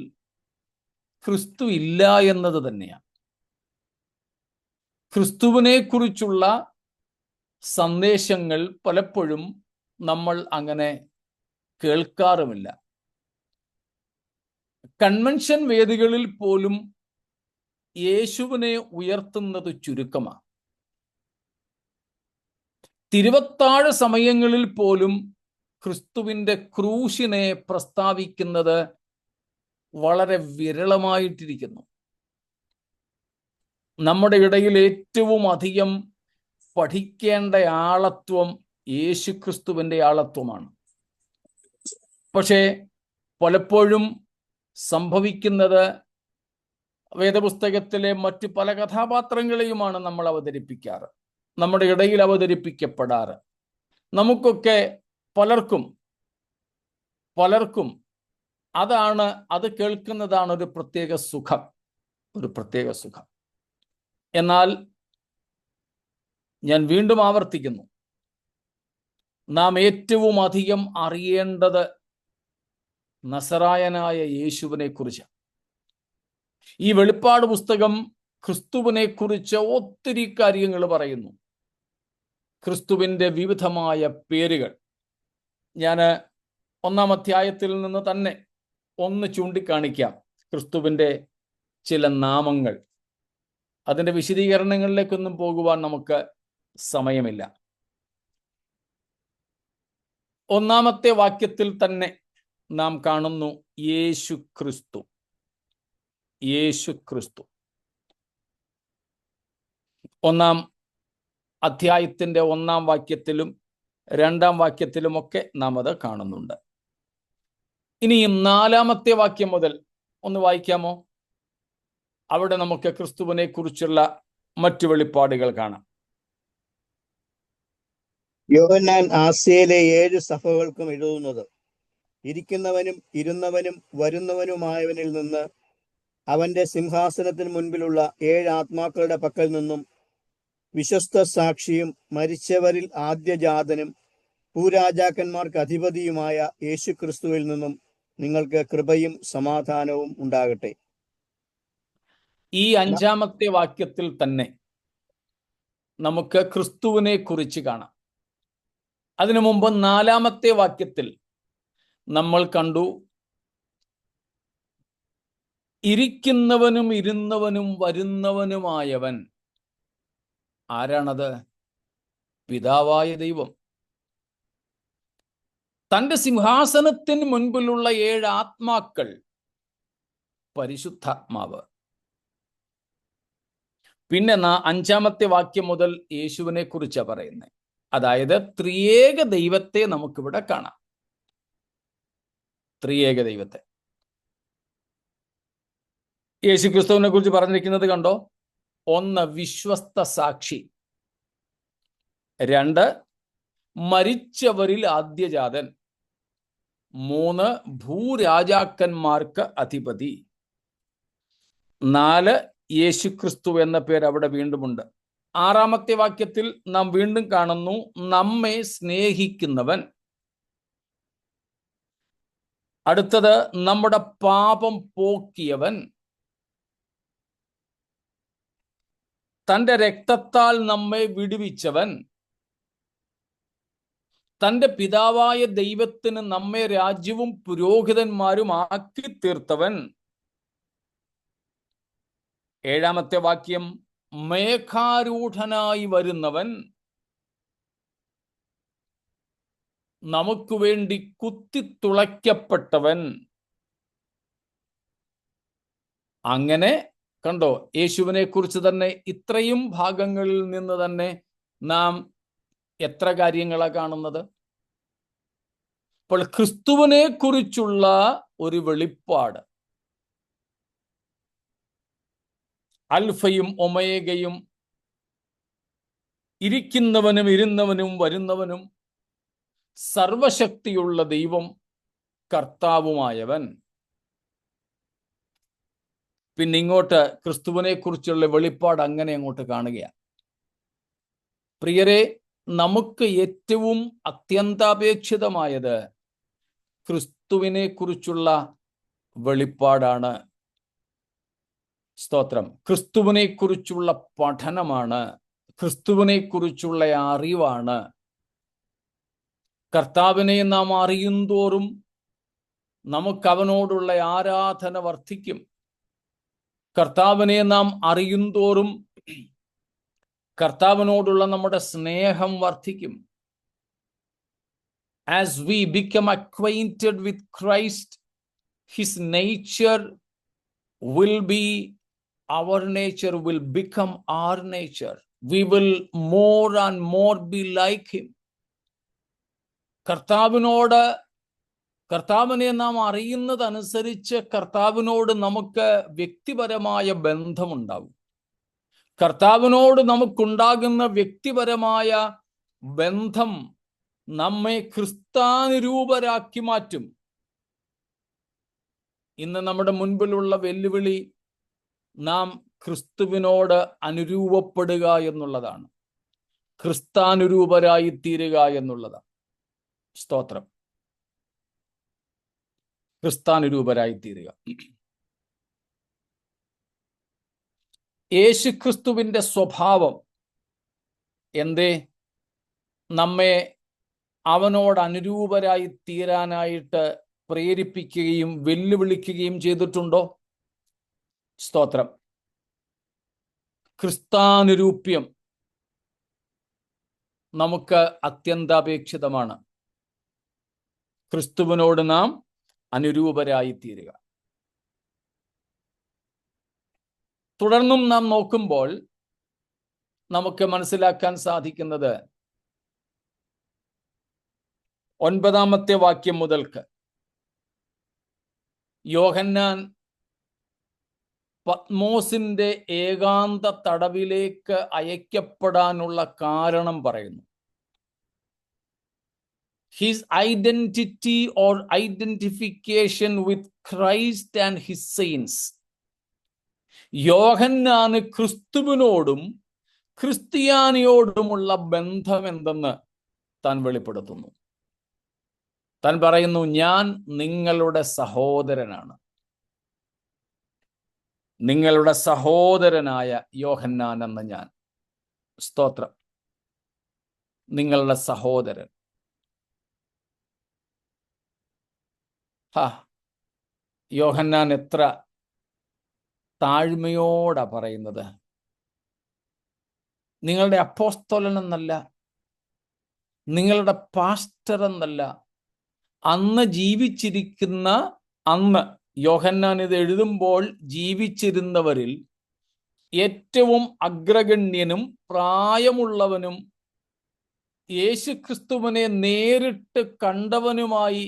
ക്രിസ്തു ഇല്ല എന്നത് തന്നെയാണ്. ക്രിസ്തുവിനെ കുറിച്ചുള്ള സന്ദേശങ്ങൾ പലപ്പോഴും നമ്മൾ അങ്ങനെ കേൾക്കാറുമില്ല. കൺവെൻഷൻ വേദികളിൽ പോലും യേശുവിനെ ഉയർത്തുന്നത് ചുരുക്കമാണ്. തിരുവത്താഴ് സമയങ്ങളിൽ പോലും ക്രിസ്തുവിൻ്റെ ക്രൂശിനെ പ്രസ്താവിക്കുന്നത് വളരെ വിരളമായിട്ടിരിക്കുന്നു. നമ്മുടെ ഇടയിൽ ഏറ്റവും അധികം പഠിക്കേണ്ട ആളത്വം യേശുക്രിസ്തുവിൻ്റെ ആളത്വമാണ്. പക്ഷേ പലപ്പോഴും സംഭവിക്കുന്നത് വേദപുസ്തകത്തിലെ മറ്റു പല കഥാപാത്രങ്ങളെയുമാണ് നമ്മൾ അവതരിപ്പിക്കാറ്, നമ്മുടെ ഇടയിൽ അവതരിപ്പിക്കപ്പെടാറ്. നമുക്കൊക്കെ പലർക്കും അത് കേൾക്കുന്നതാണ് ഒരു പ്രത്യേക സുഖം. എന്നാൽ ഞാൻ വീണ്ടും ആവർത്തിക്കുന്നു, നാം ഏറ്റവും അധികം അറിയേണ്ടത് നസറായനായ യേശുവിനെ കുറിച്ച്. ഈ വെളിപ്പാട് പുസ്തകം ക്രിസ്തുവിനെ കുറിച്ച് ഒത്തിരി കാര്യങ്ങൾ പറയുന്നു. ക്രിസ്തുവിൻ്റെ വിവിധമായ പേരുകൾ ഞാൻ 1-ാം അധ്യായത്തിൽ നിന്ന് തന്നെ ഒന്ന് ചൂണ്ടിക്കാണിക്കാം. ക്രിസ്തുവിൻ്റെ ചില നാമങ്ങൾ, അതിൻ്റെ വിശദീകരണങ്ങളിലേക്കൊന്നും പോകുവാൻ നമുക്ക് സമയമില്ല. 1-ാമത്തെ വാക്യത്തിൽ തന്നെ നാം കാണുന്നു യേശു ക്രിസ്തു. 1-ാം അധ്യായത്തിൻ്റെ 1-ാം വാക്യത്തിലും 2-ാം വാക്യത്തിലുമൊക്കെ നാം അത് കാണുന്നുണ്ട്. ഇനിയും 4-ാമത്തെ വാക്യം മുതൽ ഒന്ന് വായിക്കാമോ? അവിടെ നമുക്ക് ക്രിസ്തുവിനെ കുറിച്ചുള്ള മറ്റു വെളിപ്പാടുകൾ കാണാം. യോഹന്നാൻ ആസ്യയിലെ 7 സഭകൾക്കും എഴുതുന്നത്: ഇരിക്കുന്നവനും ഇരുന്നവനും വരുന്നവനുമായവനിൽ നിന്ന്, അവന്റെ സിംഹാസനത്തിന് മുൻപിലുള്ള 7 ആത്മാക്കളുടെ പക്കൽ നിന്നും, വിശ്വസ്ത സാക്ഷിയും മരിച്ചവരിൽ ആദ്യജാതനും ഭൂരാജാക്കന്മാർക്ക് അധിപതിയുമായ യേശു ക്രിസ്തുവിൽ നിന്നും നിങ്ങൾക്ക് കൃപയും സമാധാനവും ഉണ്ടാകട്ടെ. ഈ 5-ാമത്തെ വാക്യത്തിൽ തന്നെ നമുക്ക് ക്രിസ്തുവിനെ കുറിച്ച് കാണാം. അതിനു മുമ്പ് 4-ാമത്തെ വാക്യത്തിൽ നമ്മൾ കണ്ടു, ഇരിക്കുന്നവനും ഇരുന്നവനും വരുന്നവനുമായവൻ. ആരാണത്? പിതാവായ ദൈവം. തൻ്റെ സിംഹാസനത്തിന് മുൻപിലുള്ള 7 ആത്മാക്കൾ, പരിശുദ്ധാത്മാവ്. പിന്നെ 5-ാമത്തെ വാക്യം മുതൽ യേശുവിനെ കുറിച്ചാണ് പറയുന്നത്. അതായത് ത്രിയേക ദൈവത്തെ നമുക്കിവിടെ കാണാം. ത്രിയേക ദൈവത്തെ യേശു ക്രിസ്തുവിനെ കുറിച്ച് പറഞ്ഞിരിക്കുന്നത് കണ്ടോ? 1 വിശ്വസ്ത സാക്ഷി, 2 മരിച്ചവരിൽ ആദ്യജാതൻ, 3 ഭൂരാജാക്കന്മാർക്ക് അധിപതി, 4 യേശുക്രിസ്തു എന്ന പേര് അവിടെ വീണ്ടുമുണ്ട്. 6-ാമത്തെ വാക്യത്തിൽ നാം വീണ്ടും കാണുന്നു നമ്മെ സ്നേഹിക്കുന്നവൻ. അടുത്തത് നമ്മുടെ പാപം പോക്കിയവൻ. തന്റെ രക്തത്താൽ നമ്മെ വിടുവിച്ചവൻ, തന്റെ പിതാവായ ദൈവത്തിന് നമ്മെ രാജ്യവും പുരോഹിതന്മാരും ആക്കി തീർത്തവൻ. 7-ാമത്തെ വാക്യം, മേഘാരൂഢനായി വരുന്നവൻ, നമുക്ക് വേണ്ടി കുത്തിത്തുളയ്ക്കപ്പെട്ടവൻ. അങ്ങനെ കണ്ടോ, യേശുവിനെ കുറിച്ച് തന്നെ ഇത്രയും ഭാഗങ്ങളിൽ നിന്ന് തന്നെ നാം എത്ര കാര്യങ്ങളാണ് കാണുന്നത്. അപ്പോൾ ക്രിസ്തുവിനെ കുറിച്ചുള്ള ഒരു വെളിപ്പാട്, അൽഫയും ഒമേഗയും, ഇരിക്കുന്നവനും ഇരുന്നവനും വരുന്നവനും സർവശക്തിയുള്ള ദൈവം, കർത്താവുമായവൻ. പിന്നെ ഇങ്ങോട്ട് ക്രിസ്തുവിനെ കുറിച്ചുള്ള വെളിപ്പാട് അങ്ങനെ അങ്ങോട്ട് കാണുകയാണ്. പ്രിയരെ, നമുക്ക് ഏറ്റവും അത്യന്താപേക്ഷിതമായത് ക്രിസ്തുവിനെ കുറിച്ചുള്ള വെളിപ്പാടാണ്. സ്തോത്രം. ക്രിസ്തുവിനെ കുറിച്ചുള്ള പഠനമാണ്, ക്രിസ്തുവിനെ കുറിച്ചുള്ള അറിവാണ്. കർത്താവിനെ നാം അറിയുന്തോറും നമുക്ക് അവനോടുള്ള ആരാധന വർദ്ധിക്കും. കർത്താവിനെ നാം അറിയുന്തോറും കർത്താവിനോടുള്ള നമ്മുടെ സ്നേഹം വർദ്ധിക്കും. As we become acquainted with Christ, his nature will be, our nature will become our nature. We will more and more be like him. കർത്താവിനെ നാം അറിയുന്നതനുസരിച്ച് കർത്താവിനോട് നമുക്ക് വ്യക്തിപരമായ ബന്ധമുണ്ടാകും. കർത്താവിനോട് നമുക്കുണ്ടാകുന്ന വ്യക്തിപരമായ ബന്ധം നമ്മെ ക്രിസ്താനുരൂപരാക്കി മാറ്റും. ഇന്ന് നമ്മുടെ മുൻപിലുള്ള വെല്ലുവിളി നാം ക്രിസ്തുവിനോട് അനുരൂപപ്പെടുക എന്നുള്ളതാണ്, ക്രിസ്താനുരൂപരായി തീരുക എന്നുള്ളതാണ്. സ്തോത്രം. ക്രിസ്താനുരൂപരായി തീരുക. യേശുക്രിസ്തുവിന്റെ സ്വഭാവം എന്തേ നമ്മെ അവനോട് അനുരൂപരായി തീരാനായിട്ട് പ്രേരിപ്പിക്കുകയും വെല്ലുവിളിക്കുകയും ചെയ്തിട്ടുണ്ടോ? സ്തോത്രം. ക്രിസ്താനുരൂപ്യം നമുക്ക് അത്യന്താപേക്ഷിതമാണ്. ക്രിസ്തുവിനോട് നാം അനുരൂപരായി തീരുക. തുടർന്നും നാം നോക്കുമ്പോൾ നമുക്ക് മനസ്സിലാക്കാൻ സാധിക്കുന്നത് 9-ാമത്തെ വാക്യം മുതൽക്ക് യോഹന്നാൻ പത്മോസിന്റെ ഏകാന്ത തടവിലേക്ക് അയക്കപ്പെടാനുള്ള കാരണം പറയുന്നു. His identity or identification with Christ and his saints. യോഹന്നാന് ക്രിസ്തുവിനോടും ക്രിസ്ത്യാനിയോടുമുള്ള ബന്ധം എന്തെന്ന് താൻ വെളിപ്പെടുത്തുന്നു. താൻ പറയുന്നു, ഞാൻ നിങ്ങളുടെ സഹോദരനാണ്. നിങ്ങളുടെ സഹോദരനായ യോഹന്നാൻ എന്ന ഞാൻ. സ്തോത്രം. നിങ്ങളുടെ സഹോദരൻ. യോഹന്നാൻ എത്ര താഴ്മയോടാ പറയുന്നത്. നിങ്ങളുടെ അപ്പോസ്തലൻ എന്നല്ല, നിങ്ങളുടെ പാസ്റ്റർ എന്നല്ല, അന്ന് ജീവിച്ചിരിക്കുന്ന, അന്ന് യോഹന്നാൻ ഇത് എഴുതുമ്പോൾ ജീവിച്ചിരുന്നവരിൽ ഏറ്റവും അഗ്രഗണ്യനും പ്രായമുള്ളവനും യേശുക്രിസ്തുവിനെ നേരിട്ട് കണ്ടവനുമായി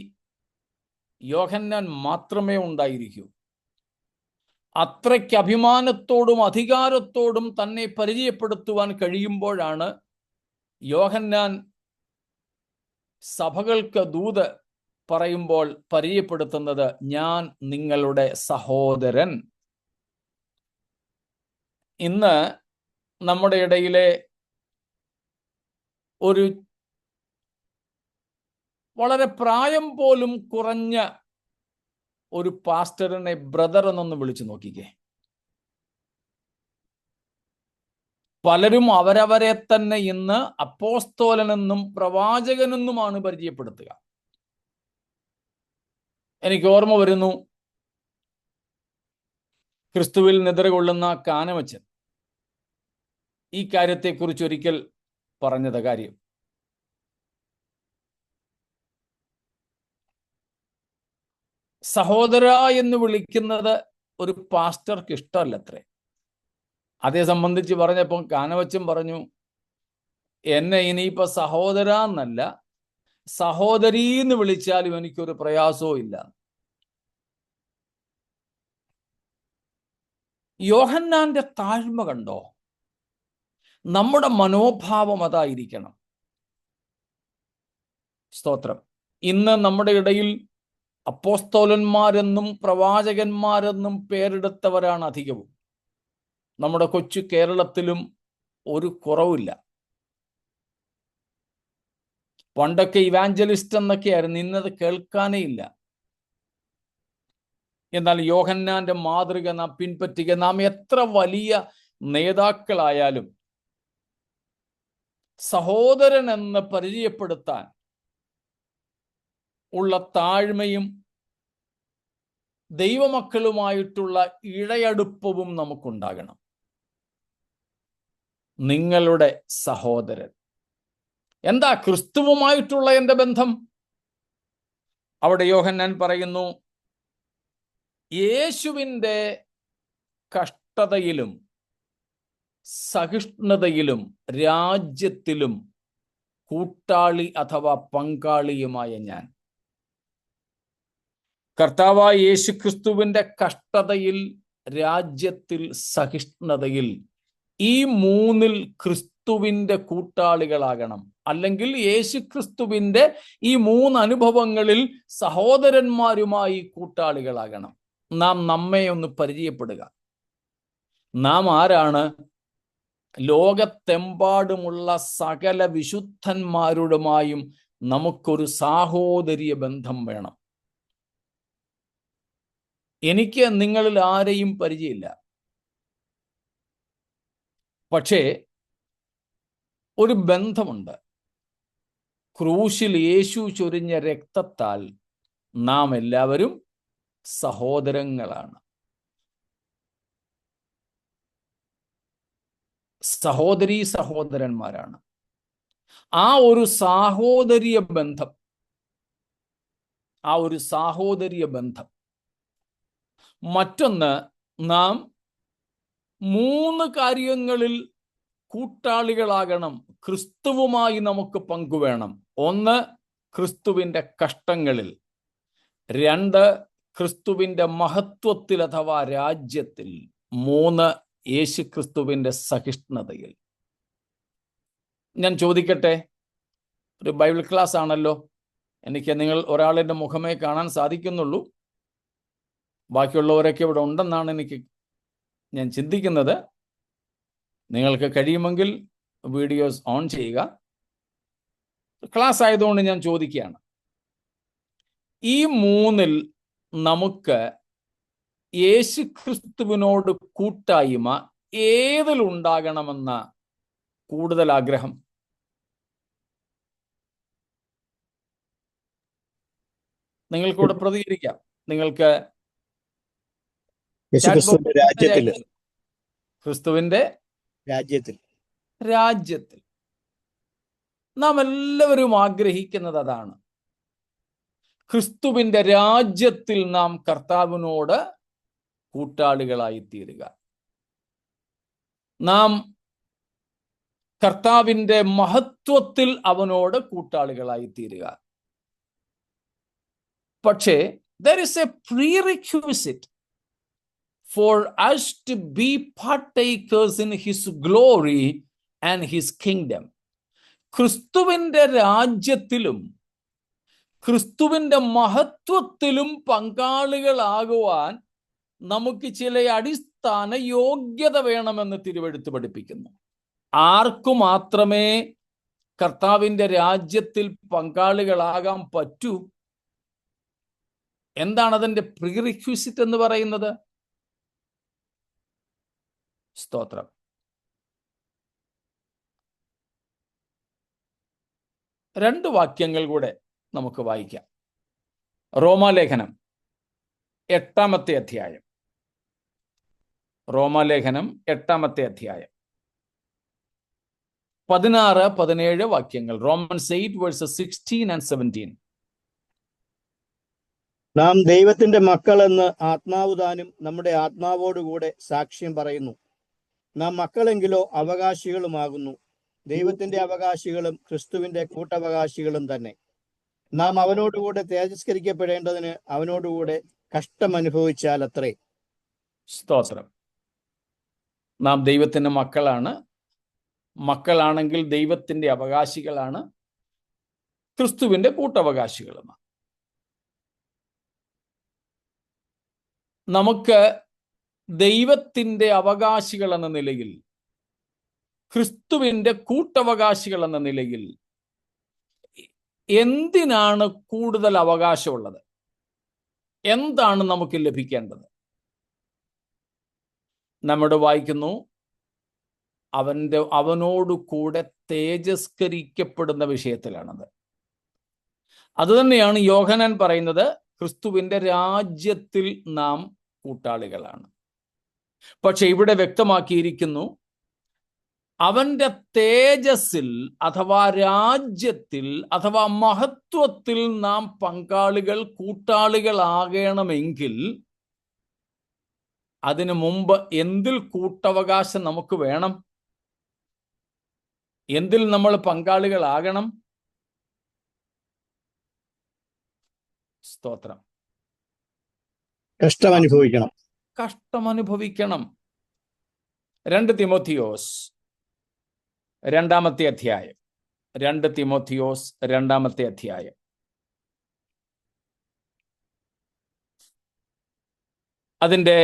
യോഹന്നാൻ മാത്രമേ ഉണ്ടായിരിക്കൂ. അത്രയ്ക്ക് അഭിമാനത്തോടും അധികാരത്തോടും തന്നെ പരിചയപ്പെടുത്തുവാൻ കഴിയുമ്പോഴാണ് യോഹന്നാൻ സഭകൾക്ക് ദൂത് പറയുമ്പോൾ പരിചയപ്പെടുത്തുന്നത്, ഞാൻ നിങ്ങളുടെ സഹോദരൻ. ഇന്ന് നമ്മുടെ ഇടയിലെ ഒരു വളരെ പ്രായം പോലും കുറഞ്ഞ ഒരു പാസ്റ്ററിനെ ബ്രദർ എന്നൊന്ന് വിളിച്ചു നോക്കിക്കേ. പലരും അവരവരെ തന്നെ ഇന്ന് അപ്പോസ്തോലനെന്നും പ്രവാചകനെന്നുമാണ് പരിചയപ്പെടുത്തുക. എനിക്ക് ഓർമ്മ വരുന്നു, ക്രിസ്തുവിൽ നിദ്രകൊള്ളുന്ന കാനമച്ചൻ ഈ കാര്യത്തെക്കുറിച്ച് ഒരിക്കൽ പറഞ്ഞത് കാര്യം. സഹോദര എന്ന് വിളിക്കുന്നത് ഒരു പാസ്റ്റർക്ക് ഇഷ്ടമല്ലത്രേ. അതേ സംബന്ധിച്ച് പറഞ്ഞപ്പോൾ കാനവച്ചൻ പറഞ്ഞു, എന്നെ ഇനിയിപ്പോ സഹോദര എന്നല്ല സഹോദരി എന്ന് വിളിച്ചാലും എനിക്കൊരു പ്രയാസവും ഇല്ല. യോഹന്നാന്റെ താഴ്മ കണ്ടോ? നമ്മുടെ മനോഭാവം അതായിരിക്കണം. സ്തോത്രം. ഇന്ന് നമ്മുടെ ഇടയിൽ അപ്പോസ്തോലന്മാരെന്നും പ്രവാചകന്മാരെന്നും പേരെടുത്തവരാണ് അധികവും. നമ്മുടെ കൊച്ചു കേരളത്തിലും ഒരു കുറവില്ല. പണ്ടൊക്കെ ഇവാഞ്ചലിസ്റ്റ് എന്നൊക്കെയായിരുന്നു, ഇന്നത് കേൾക്കാനേ ഇല്ല. എന്നാൽ യോഹന്നാന്റെ മാതൃക നാം പിൻപറ്റുക. നാം എത്ര വലിയ നേതാക്കളായാലും സഹോദരൻ എന്ന് പരിചയപ്പെടുത്താൻ ഉള്ള താഴ്മയും ദൈവമക്കളുമായിട്ടുള്ള ഇഴയടുപ്പവും നമുക്കുണ്ടാകണം. നിങ്ങളുടെ സഹോദരൻ. എന്താ ക്രിസ്തുവുമായിട്ടുള്ള എൻ്റെ ബന്ധം? അവിടെ യോഹന്നാൻ പറയുന്നു, യേശുവിൻ്റെ കഷ്ടതയിലും സഹിഷ്ണുതയിലും രാജ്യത്തിലും കൂട്ടാളി അഥവാ പങ്കാളിയുമായ ഞാൻ. കർത്താവായ യേശുക്രിസ്തുവിൻ്റെ കഷ്ടതയിൽ, രാജ്യത്തിൽ, സഹിഷ്ണുതയിൽ, ഈ മൂന്നിൽ ക്രിസ്തുവിൻ്റെ കൂട്ടാളികളാകണം. അല്ലെങ്കിൽ യേശുക്രിസ്തുവിൻ്റെ ഈ മൂന്ന് അനുഭവങ്ങളിൽ സഹോദരന്മാരുമായി കൂട്ടാളികളാകണം. നാം നമ്മെ ഒന്ന് പരിചയപ്പെടുക. നാം ആരാണ്? ലോകത്തെമ്പാടുമുള്ള സകല വിശുദ്ധന്മാരുമായും നമുക്കൊരു സാഹോദര്യ ബന്ധം വേണം. എനിക്ക് നിങ്ങളിൽ ആരെയും പരിചയമില്ല. പക്ഷേ ഒരു ബന്ധമുണ്ട്. ക്രൂശിൽ യേശു ചൊരിഞ്ഞ രക്തത്താൽ നാം എല്ലാവരും സഹോദരങ്ങളാണ്, സഹോദരീ സഹോദരന്മാരാണ്. ആ ഒരു സാഹോദര്യ ബന്ധം. മറ്റൊന്ന്, നാം 3 കാര്യങ്ങളിൽ കൂട്ടാളികളാകണം. ക്രിസ്തുവുമായി നമുക്ക് പങ്കുവേണം. 1, ക്രിസ്തുവിൻ്റെ കഷ്ടങ്ങളിൽ. 2, ക്രിസ്തുവിൻ്റെ മഹത്വത്തിൽ അഥവാ രാജ്യത്തിൽ. 3, യേശുക്രിസ്തുവിൻ്റെ സഹിഷ്ണുതയിൽ. ഞാൻ ചോദിക്കട്ടെ, ഒരു ബൈബിൾ ക്ലാസ് ആണല്ലോ, എനിക്ക് നിങ്ങൾ ഒരാളിൻ്റെ മുഖമേ കാണാൻ സാധിക്കുന്നുള്ളൂ. ബാക്കിയുള്ളവരൊക്കെ ഇവിടെ ഉണ്ടെന്നാണ് ഞാൻ ചിന്തിക്കുന്നത്. നിങ്ങൾക്ക് കഴിയുമെങ്കിൽ വീഡിയോസ് ഓൺ ചെയ്യുക. ക്ലാസ് ആയതുകൊണ്ട് ഞാൻ ചോദിക്കുകയാണ്, ഈ 3-ൽ നമുക്ക് യേശുക്രിസ്തുവിനോട് കൂട്ടായ്മ ഏതിലുണ്ടാകണമെന്ന കൂടുതൽ ആഗ്രഹം? നിങ്ങൾക്കൂടെ പ്രതികരിക്കാം. നിങ്ങൾക്ക് ക്രിസ്തുവിന്റെ രാജ്യത്തിൽ നാം എല്ലാവരും ആഗ്രഹിക്കുന്നത് അതാണ്. ക്രിസ്തുവിന്റെ രാജ്യത്തിൽ നാം കർത്താവിനോട് കൂട്ടാളികളായി തീരുക. നാം കർത്താവിന്റെ മഹത്വത്തിൽ അവനോട് കൂട്ടാളികളായി തീരുക. പക്ഷേ there is a prerequisite for us to be partakers in his glory and his kingdom. ക്രിസ്തുവിന്റെ രാജ്യത്തിലും ക്രിസ്തുവിന്റെ മഹത്വത്തിലും പങ്കാളികളാകുവാൻ നമുക്ക് ചില അടിസ്ഥാന യോഗ്യത വേണമെന്ന് തിരുവെഴുത്ത് പഠിപ്പിക്കുന്നു. ആർക്കു മാത്രമേ കർത്താവിന്റെ രാജ്യത്തിൽ പങ്കാളികളാകാൻ പറ്റൂ? എന്താണ് അതിൻ്റെ പ്രീറിക്വിസിറ്റ് എന്ന് പറയുന്നത്? സ്തോത്രം. 2 വാക്യങ്ങൾ കൂടെ നമുക്ക് വായിക്കാം. റോമാലേഖനം 8-ാമത്തെ അധ്യായം. റോമാലേഖനം 8-ാമത്തെ അധ്യായം 16-17 വാക്യങ്ങൾ. Romans 8 verses 16 and 17. നാം ദൈവത്തിന്റെ മക്കളെന്ന് ആത്മാവ് താനും നമ്മുടെ ആത്മാവോടുകൂടെ സാക്ഷ്യം പറയുന്നു. നാം മക്കളെങ്കിലോ അവകാശികളുമാകുന്നു, ദൈവത്തിന്റെ അവകാശികളും ക്രിസ്തുവിന്റെ കൂട്ടവകാശികളും തന്നെ. നാം അവനോടുകൂടെ തേജസ്കരിക്കപ്പെടേണ്ടതിന് അവനോടുകൂടെ കഷ്ടമനുഭവിച്ചാൽ അത്രേ. സ്തോത്രം. നാം ദൈവത്തിന്റെ മക്കളാണ്. മക്കളാണെങ്കിൽ ദൈവത്തിന്റെ അവകാശികളാണ്, ക്രിസ്തുവിന്റെ കൂട്ടവകാശികളുമാണ്. നമുക്ക് ദൈവത്തിന്റെ അവകാശികൾ എന്ന നിലയിൽ, ക്രിസ്തുവിന്റെ കൂട്ടവകാശികൾ എന്ന നിലയിൽ എന്തിനാണ് കൂടുതൽ അവകാശമുള്ളത്? എന്താണ് നമുക്ക് ലഭിക്കേണ്ടത്? നമ്മുടെ വായിക്കുന്നു, അവനോട് കൂടെ തേജസ്കരിക്കപ്പെടുന്ന വിഷയത്തിലാണത്. അതുതന്നെയാണ് യോഹന്നാൻ പറയുന്നത്, ക്രിസ്തുവിന്റെ രാജ്യത്തിൽ നാം കൂട്ടാളികളാണ്. പക്ഷെ ഇവിടെ വ്യക്തമാക്കിയിരിക്കുന്നു, അവന്റെ തേജസ്സിൽ അഥവാ രാജ്യത്തിൽ അഥവാ മഹത്വത്തിൽ നാം കൂട്ടാളികളാകണമെങ്കിൽ അതിനു മുമ്പ് എന്തിൽ കൂട്ടവകാശം നമുക്ക് വേണം? എന്തിൽ നമ്മൾ പങ്കാളികളാകണം? സ്തോത്രം. കഷ്ടമനുഭവിക്കണം. 2 തിമോത്തിയോസ് 2-ാമത്തെ അധ്യായം. 2 തിമോത്തിയോസ് 2-ാമത്തെ അധ്യായം. അതിൻ്റെ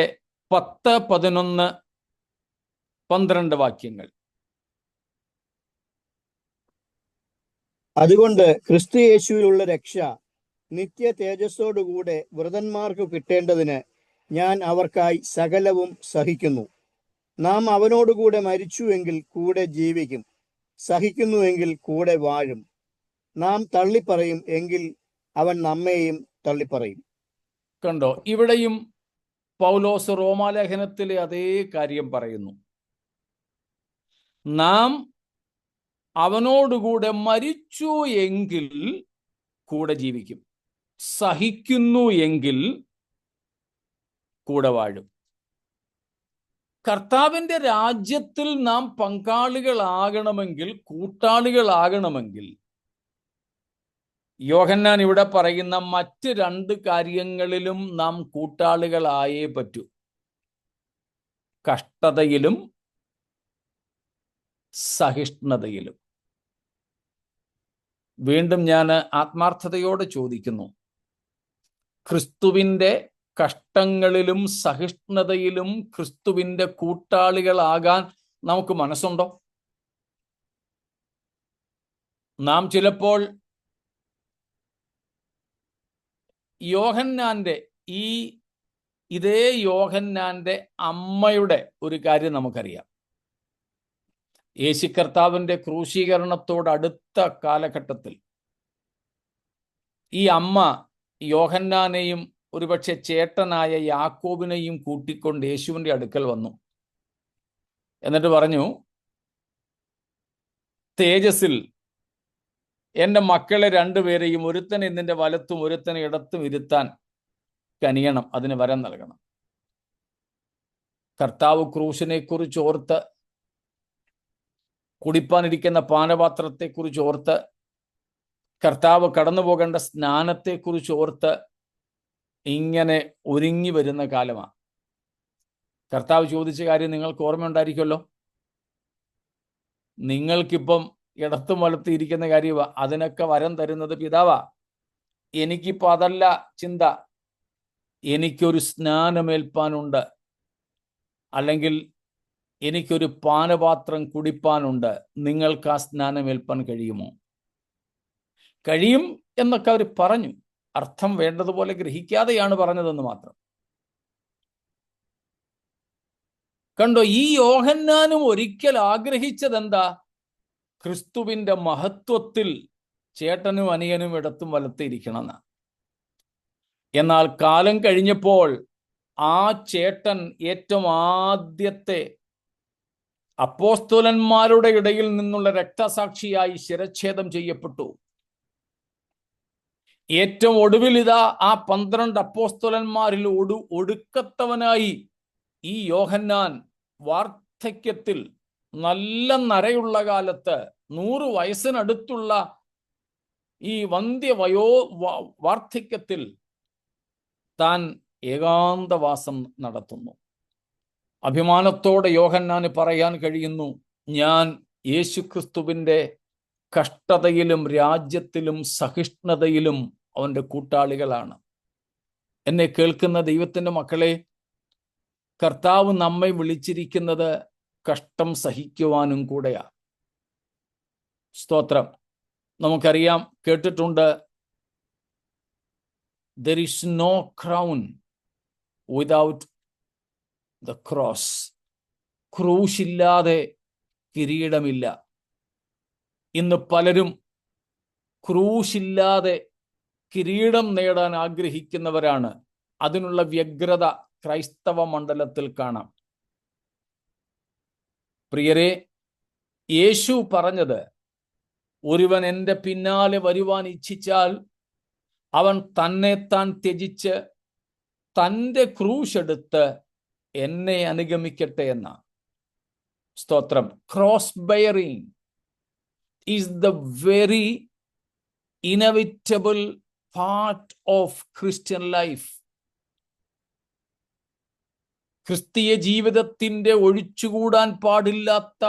10, 11, 12 വാക്യങ്ങൾ. അതുകൊണ്ട് ക്രിസ്തു യേശുവിലുള്ള രക്ഷ നിത്യ തേജസ്സോടുകൂടെ വൃതന്മാർക്ക് കിട്ടേണ്ടതിന് ഞാൻ അവർക്കായി സകലവും സഹിക്കുന്നു. നാം അവനോടുകൂടെ മരിച്ചുവെങ്കിൽ കൂടെ ജീവിക്കും, സഹിക്കുന്നുവെങ്കിൽ കൂടെ വാഴും. നാം തള്ളിപ്പറയും എങ്കിൽ അവൻ നമ്മെയും തള്ളിപ്പറയും. കണ്ടോ, ഇവിടെയും പൗലോസ് റോമാലേഖനത്തിലെ അതേ കാര്യം പറയുന്നു. നാം അവനോടുകൂടെ മരിച്ചു എങ്കിൽ കൂടെ ജീവിക്കും, സഹിക്കുന്നു എങ്കിൽ കൂടെ വാഴും. കർത്താവിന്റെ രാജ്യത്തിൽ നാം പങ്കാളികളാകണമെങ്കിൽ, കൂട്ടാളികളാകണമെങ്കിൽ, യോഹന്നാൻ ഇവിടെ പറയുന്ന മറ്റ് 2 കാര്യങ്ങളിലും നാം കൂട്ടാളികളായേ പറ്റൂ. കഷ്ടതയിലും സഹിഷ്ണുതയിലും. വീണ്ടും ഞാൻ ആത്മാർത്ഥതയോടെ ചോദിക്കുന്നു, ക്രിസ്തുവിൻ്റെ കഷ്ടങ്ങളിലും സഹിഷ്ണുതയിലും ക്രിസ്തുവിൻ്റെ കൂട്ടാളികളാകാൻ നമുക്ക് മനസ്സുണ്ടോ? നാം ചിലപ്പോൾ ഇതേ യോഹന്നാന്റെ അമ്മയുടെ ഒരു കാര്യം നമുക്കറിയാം. യേശു കർത്താവിന്റെ ക്രൂശീകരണത്തോട് അടുത്ത കാലഘട്ടത്തിൽ ഈ അമ്മ യോഹന്നാനെയും ഒരുപക്ഷെ ചേട്ടനായ യാക്കോബിനെയും കൂട്ടിക്കൊണ്ട് യേശുവിൻ്റെ അടുക്കൽ വന്നു. എന്നിട്ട് പറഞ്ഞു, തേജസ്സിൽ എൻ്റെ മക്കളെ 2 പേരെയും ഒരുത്തനെ നിന്റെ വലത്തും ഒരുത്തനെ ഇടത്തും ഇരുത്താൻ കനിയണം, അതിന് വരം നൽകണം. കർത്താവ് ക്രൂശിനെ കുറിച്ച് ഓർത്ത്, കുടിപ്പാനിരിക്കുന്ന പാനപാത്രത്തെക്കുറിച്ച് ഓർത്ത്, കർത്താവ് കടന്നു പോകേണ്ട സ്നാനത്തെക്കുറിച്ച് ഓർത്ത് ഇങ്ങനെ ഒരുങ്ങി വരുന്ന കാലമാണ്. കർത്താവ് ചോദിച്ച കാര്യം നിങ്ങൾക്ക് ഓർമ്മയുണ്ടായിരിക്കുമല്ലോ. നിങ്ങൾക്കിപ്പം ഇടത്തും വലത്തും ഇരിക്കുന്ന കാര്യമാണ്, അതിനൊക്കെ വരം തരുന്നത് പിതാവാ. എനിക്കിപ്പോൾ അതല്ല ചിന്ത. എനിക്കൊരു സ്നാനമേൽപ്പാനുണ്ട്, അല്ലെങ്കിൽ എനിക്കൊരു പാനപാത്രം കുടിപ്പാനുണ്ട്. നിങ്ങൾക്ക് ആ സ്നാനമേൽപ്പാൻ കഴിയുമോ? കഴിയും എന്നൊക്കെ അവർ പറഞ്ഞു. അർത്ഥം വേണ്ടതുപോലെ ഗ്രഹിക്കാതെയാണ് പറഞ്ഞതെന്ന് മാത്രം. കണ്ടോ, ഈ യോഹന്നാനും ഒരിക്കൽ ആഗ്രഹിച്ചതെന്താ? ക്രിസ്തുവിന്റെ മഹത്വത്തിൽ ചേട്ടനും അനിയനും ഇടത്തും വലത്തും ഇരിക്കണമെന്ന്. എന്നാൽ കാലം കഴിഞ്ഞപ്പോൾ ആ ചേട്ടൻ ഏറ്റവും ആദ്യത്തെ അപ്പോസ്തലന്മാരുടെ ഇടയിൽ നിന്നുള്ള രക്തസാക്ഷിയായി ശിരച്ഛേദം ചെയ്യപ്പെട്ടു. ഏറ്റവും ഒടുവിൽ ഇതാ ആ 12 അപ്പോസ്തലന്മാരിൽ ഒടുക്കത്തവനായി ഈ യോഹന്നാൻ വാർദ്ധക്യത്തിൽ, നല്ല നരയുള്ള കാലത്ത്, 100 വയസ്സിനടുത്തുള്ള ഈ വാർദ്ധക്യത്തിൽ താൻ ഏകാന്തവാസം നടത്തുന്നു. അഭിമാനത്തോടെ യോഹന്നാന് പറയാൻ കഴിയുന്നു, ഞാൻ യേശുക്രിസ്തുവിൻ്റെ കഷ്ടതയിലും രാജ്യത്തിലും സഹിഷ്ണുതയിലും അവൻ്റെ കൂട്ടാളികളാണ്. എന്നെ കേൾക്കുന്ന ദൈവത്തിൻ്റെ മക്കളെ, കർത്താവ് നമ്മെ വിളിച്ചിരിക്കുന്നത് കഷ്ടം സഹിക്കുവാനും കൂടെയാണ്. സ്തോത്രം. നമുക്കറിയാം, കേട്ടിട്ടുണ്ട്, there is no crown without the cross. ക്രൂശില്ലാതെ കിരീടമില്ല. ഇന്ന് പലരും ക്രൂശില്ലാതെ കിരീടം നേടാൻ ആഗ്രഹിക്കുന്നവരാണ്. അതിനുള്ള വ്യഗ്രത ക്രൈസ്തവ മണ്ഡലത്തിൽ കാണാം. പ്രിയരെ, യേശു പറഞ്ഞത്, ഒരുവൻ എൻ്റെ പിന്നാലെ വരുവാൻ ഇച്ഛിച്ചാൽ അവൻ തന്നെ താൻ ത്യജിച്ച് തൻ്റെ ക്രൂശെടുത്ത് എന്നെ അനുഗമിക്കട്ടെ എന്ന. സ്തോത്രം. Cross bearing is the very inevitable part of Christian life. ക്രിസ്തീയ ജീവിതത്തിൻ്റെ ഒഴിച്ചുകൂടാൻ പാടില്ലാത്ത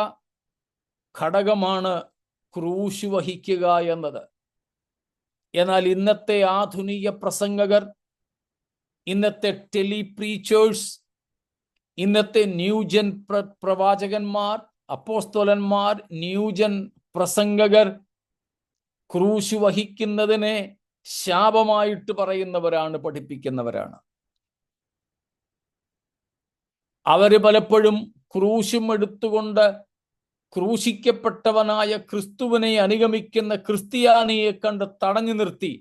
ഘടകമാണ് ക്രൂശ് വഹിക്കുക എന്നത്. എന്നാൽ ഇന്നത്തെ ആധുനിക പ്രസംഗകർ, ഇന്നത്തെ ടെലിപ്രീച്ചേഴ്സ്, ഇന്നത്തെ ന്യൂജൻ പ്രവാചകന്മാർ, അപ്പോസ്തലന്മാർ, ന്യൂജൻ പ്രസംഗകർ ക്രൂശ് വഹിക്കുന്നതിനെ ശാപമായിട്ട് പറയുന്നവരാണ്, പഠിപ്പിക്കുന്നവരാണ്. അവര് പലപ്പോഴും ക്രൂശും എടുത്തുകൊണ്ട് ക്രൂശിക്കപ്പെട്ടവനായ ക്രിസ്തുവിനെ അനുഗമിക്കുന്ന ക്രിസ്ത്യാനിയെ കണ്ട് തടഞ്ഞു നിർത്തി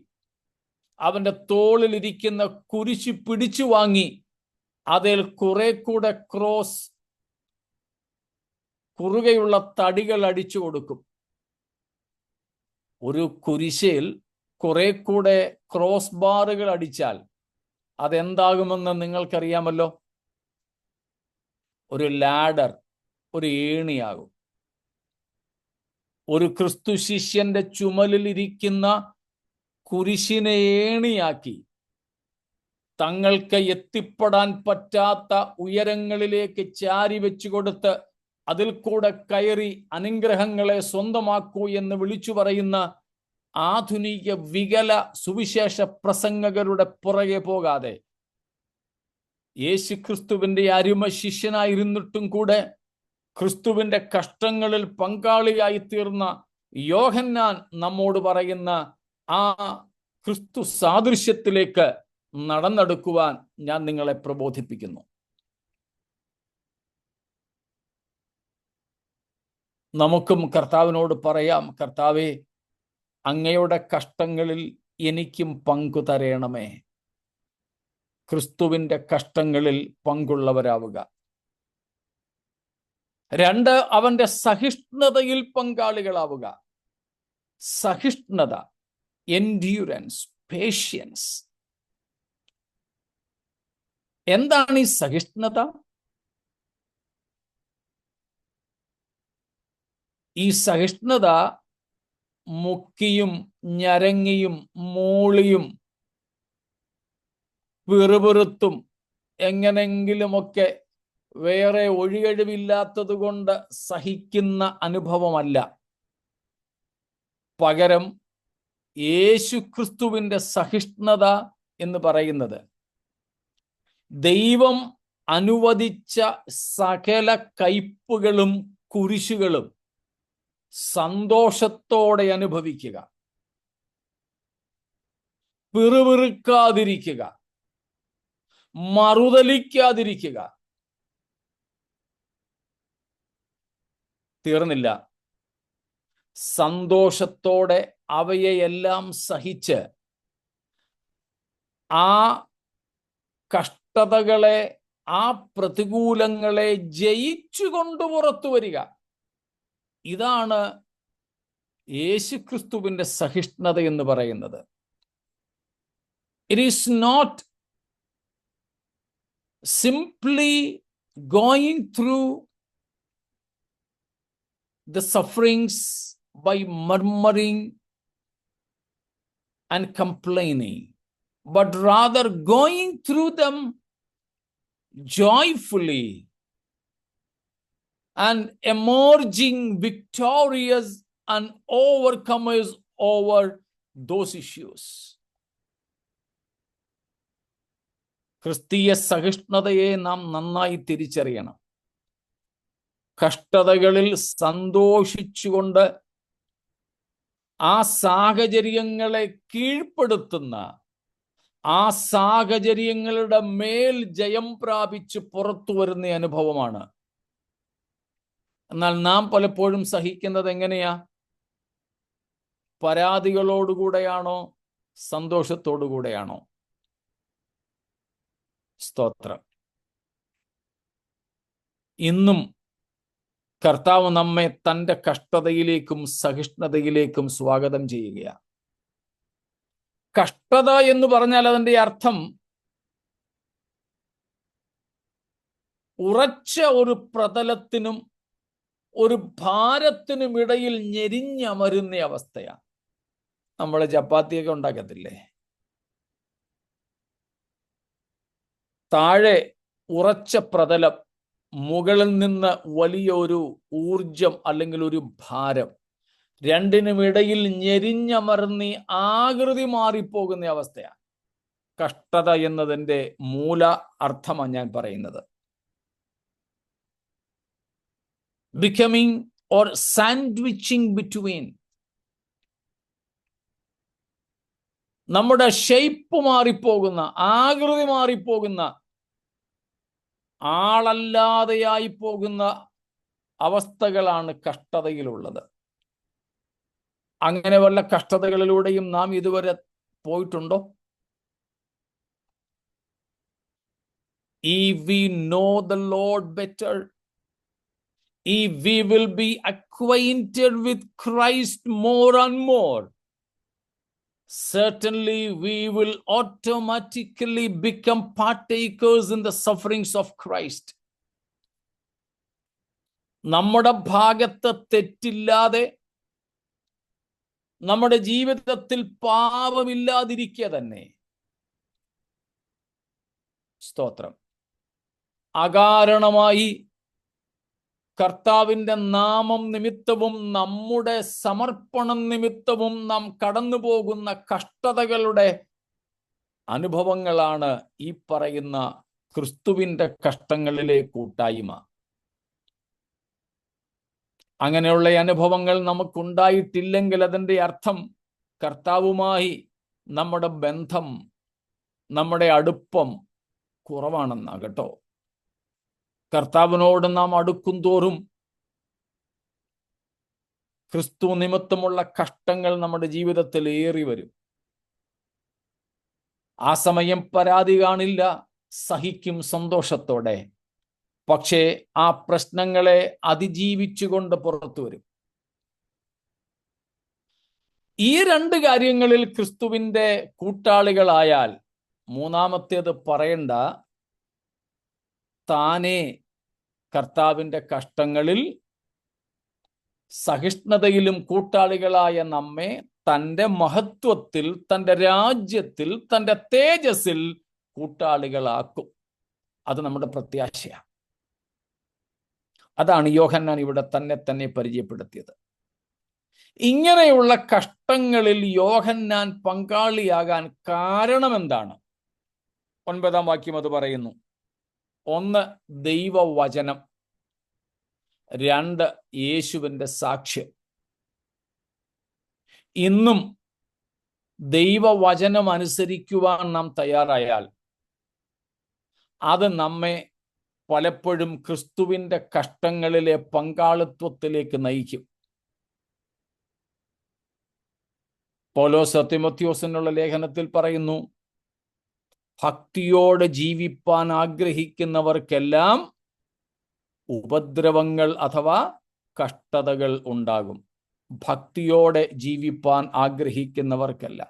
അവന്റെ തോളിലിരിക്കുന്ന കുരിശ് പിടിച്ചു വാങ്ങി അതിൽ കുറെ കൂടെ ക്രോസ്, കുറുകെയുള്ള തടികൾ അടിച്ചു കൊടുക്കും. ഒരു കുരിശിൽ കുറെ കൂടെ ക്രോസ് ബാറുകൾ അടിച്ചാൽ അതെന്താകുമെന്ന് നിങ്ങൾക്കറിയാമല്ലോ. ഒരു ലാഡർ, ഒരു ഏണിയാകും. ഒരു ക്രിസ്തു ശിഷ്യന്റെ ചുമലിൽ ഇരിക്കുന്ന കുരിശിനെ ഏണിയാക്കി തങ്ങൾക്ക് എത്തിപ്പെടാൻ പറ്റാത്ത ഉയരങ്ങളിലേക്ക് ചാരി വെച്ചു കൊടുത്ത് അതിൽ കൂടെ കയറി അനുഗ്രഹങ്ങളെ സ്വന്തമാക്കൂ എന്ന് വിളിച്ചു പറയുന്ന ആധുനിക വികല സുവിശേഷ പ്രസംഗകരുടെ പുറകെ പോകാതെ, യേശു ക്രിസ്തുവിന്റെ അരുമ ശിഷ്യനായിരുന്നിട്ടും കൂടെ ക്രിസ്തുവിന്റെ കഷ്ടങ്ങളിൽ പങ്കാളിയായി തീർന്ന യോഹന്നാൻ നമ്മോട് പറയുന്ന ആ ക്രിസ്തു സാദൃശ്യത്തിലേക്ക് നടന്നെടുക്കുവാൻ ഞാൻ നിങ്ങളെ പ്രബോധിപ്പിക്കുന്നു. നമുക്കും കർത്താവിനോട് പറയാം, കർത്താവേ, അങ്ങയുടെ കഷ്ടങ്ങളിൽ എനിക്കും പങ്കു തരേണമേ. ക്രിസ്തുവിന്റെ കഷ്ടങ്ങളിൽ പങ്കുള്ളവരാവുക. 2, അവന്റെ സഹിഷ്ണുതയിൽ പങ്കാളികളാവുക. സഹിഷ്ണുത, എൻഡ്യൂറൻസ്, പേഷ്യൻസ്. എന്താണ് ഈ സഹിഷ്ണുത? ഈ സഹിഷ്ണുത മുക്കിയും ഞരങ്ങിയും മൂളിയും പിറുപിറുത്തും എങ്ങനെങ്കിലുമൊക്കെ വേറെ ഒഴികഴിവില്ലാത്തത് കൊണ്ട് സഹിക്കുന്ന അനുഭവമല്ല. പകരം യേശുക്രിസ്തുവിന്റെ സഹിഷ്ണുത എന്ന് പറയുന്നത് ദൈവം അനുവദിച്ച സകല കയ്പുകളും കുരിശുകളും സന്തോഷത്തോടെ അനുഭവിക്കുക, പിറുപിറുക്കാതിരിക്കുക, മറുതലിക്കാതിരിക്കുക. തീർന്നില്ല, സന്തോഷത്തോടെ അവയെ എല്ലാം സഹിച്ച് ആ കഷ്ടതകളെ, ആ പ്രതികൂലങ്ങളെ ജയിച്ചുകൊണ്ട് പുറത്തു വരിക. ഇതാണ് യേശുക്രിസ്തുവിന്റെ സഹിഷ്ണുത എന്ന് പറയുന്നത്. It is not simply going through the sufferings by murmuring and complaining, but rather going through them joyfully and emerging victorious and overcomers over those issues. ക്രിസ്തീയ സഹിഷ്ണുതയെ നാം നന്നായി തിരിച്ചറിയണം. കഷ്ടതകളിൽ സന്തോഷിച്ചുകൊണ്ട് ആ സാഹചര്യങ്ങളെ കീഴ്പ്പെടുത്തുന്ന, ആ സാഹചര്യങ്ങളുടെ മേൽ ജയം പ്രാപിച്ച് പുറത്തു വരുന്ന അനുഭവമാണ്. എന്നാൽ നാം പലപ്പോഴും സഹിക്കുന്നത് എങ്ങനെയാ? പരാതികളോടുകൂടെയാണോ, സന്തോഷത്തോടുകൂടെയാണോ? സ്തോത്രം. ഇന്നും കർത്താവ് നമ്മെ തൻ്റെ കഷ്ടതയിലേക്കും സഹിഷ്ണുതയിലേക്കും സ്വാഗതം ചെയ്യുകയാണ്. കഷ്ടത എന്ന് പറഞ്ഞാൽ അതിൻ്റെ അർത്ഥം ഉറച്ച ഒരു പ്രതലത്തിനും ഒരു ഭാരത്തിനും ഇടയിൽ ഞെരിഞ്ഞമരുന്ന അവസ്ഥയാണ്. നമ്മൾ ചപ്പാത്തിയൊക്കെ ഉണ്ടാക്കത്തില്ലേ? താഴെ ഉറച്ച പ്രതലം, മുകളിൽ നിന്ന് വലിയൊരു ഊർജം അല്ലെങ്കിൽ ഒരു ഭാരം, രണ്ടിനുമിടയിൽ ഞെരിഞ്ഞമർന്നി ആകൃതി മാറിപ്പോകുന്ന അവസ്ഥയാണ് കഷ്ടത എന്നതിൻ്റെ മൂല അർത്ഥമാണ് ഞാൻ പറയുന്നത്. becoming or sandwiching between, നമ്മുടെ ഷേപ്പ് മാറിപ്പോകുന്ന, ആകൃതി മാറിപ്പോകുന്ന, ആളല്ലാതെയായി പോകുന്ന അവസ്ഥകളാണ് കഷ്ടതയിലുള്ളത്. അങ്ങനെ വല്ല കഷ്ടതകളിലൂടെയും നാം ഇതുവരെ പോയിട്ടുണ്ടോ? If we know the Lord better, if we will be acquainted with Christ more and more, certainly we will automatically become partakers in the sufferings of Christ. നമ്മുടെ ഭാഗത്ത് തെറ്റില്ലാതെ, നമ്മുടെ ജീവിതത്തിൽ പാപമില്ലാതിരിക്കുക തന്നെ, സ്തോത്രം, അകാരണമായി കർത്താവിൻ്റെ നാമം നിമിത്തവും നമ്മുടെ സമർപ്പണം നിമിത്തവും നാം കടന്നു പോകുന്ന കഷ്ടതകളുടെ അനുഭവങ്ങളാണ് ഈ പറയുന്ന ക്രിസ്തുവിൻ്റെ കഷ്ടങ്ങളിലെ കൂട്ടായ്മ. അങ്ങനെയുള്ള അനുഭവങ്ങൾ നമുക്കുണ്ടായിട്ടില്ലെങ്കിൽ അതിൻ്റെ അർത്ഥം കർത്താവുമായി നമ്മുടെ ബന്ധം, നമ്മുടെ അടുപ്പം കുറവാണെന്നാണ് കേട്ടോ. കർത്താവിനോട് നാം അടുക്കും തോറും ക്രിസ്തു നിമിത്തമുള്ള കഷ്ടങ്ങൾ നമ്മുടെ ജീവിതത്തിൽ ഏറി വരും. ആ സമയം പരാതി കാണില്ല, സഹിക്കും സന്തോഷത്തോടെ. പക്ഷേ ആ പ്രശ്നങ്ങളെ അതിജീവിച്ചുകൊണ്ട് പുറത്തു വരും. ഈ രണ്ട് കാര്യങ്ങളിൽ ക്രിസ്തുവിൻ്റെ കൂട്ടാളികളായാൽ, മൂന്നാമത്തേത് പറയണ്ട, താനേ കർത്താവിൻ്റെ കഷ്ടങ്ങളിൽ സഹിഷ്ണുതയിലും കൂട്ടാളികളായ നമ്മെ തൻ്റെ മഹത്വത്തിൽ, തൻ്റെ രാജ്യത്തിൽ, തൻ്റെ തേജസ്സിൽ കൂട്ടാളികളാക്കും. അത് നമ്മുടെ പ്രത്യാശയാണ്. അതാണ് യോഹന്നാൻ ഇവിടെ തന്നെ പരിചയപ്പെടുത്തിയത്. ഇങ്ങനെയുള്ള കഷ്ടങ്ങളിൽ യോഹന്നാൻ പങ്കാളിയാകാൻ കാരണം എന്താണ്? 9-ാം വാക്യം അത് പറയുന്നു. 1, ദൈവവചനം. 2, യേശുവിൻ്റെ സാക്ഷ്യം. ഇന്നും ദൈവവചനം അനുസരിക്കുവാൻ നാം തയ്യാറായാൽ അത് നമ്മെ പലപ്പോഴും ക്രിസ്തുവിൻ്റെ കഷ്ടങ്ങളിലെ പങ്കാളിത്വത്തിലേക്ക് നയിക്കും. പൗലോസ് തിമോഥെയോസിനുള്ള ലേഖനത്തിൽ പറയുന്നു, ഭക്തിയോടെ ജീവിപ്പാൻ ആഗ്രഹിക്കുന്നവർക്കെല്ലാം ഉപദ്രവങ്ങൾ അഥവാ കഷ്ടതകൾ ഉണ്ടാകും. ഭക്തിയോടെ ജീവിപ്പാൻ ആഗ്രഹിക്കുന്നവർക്കല്ല.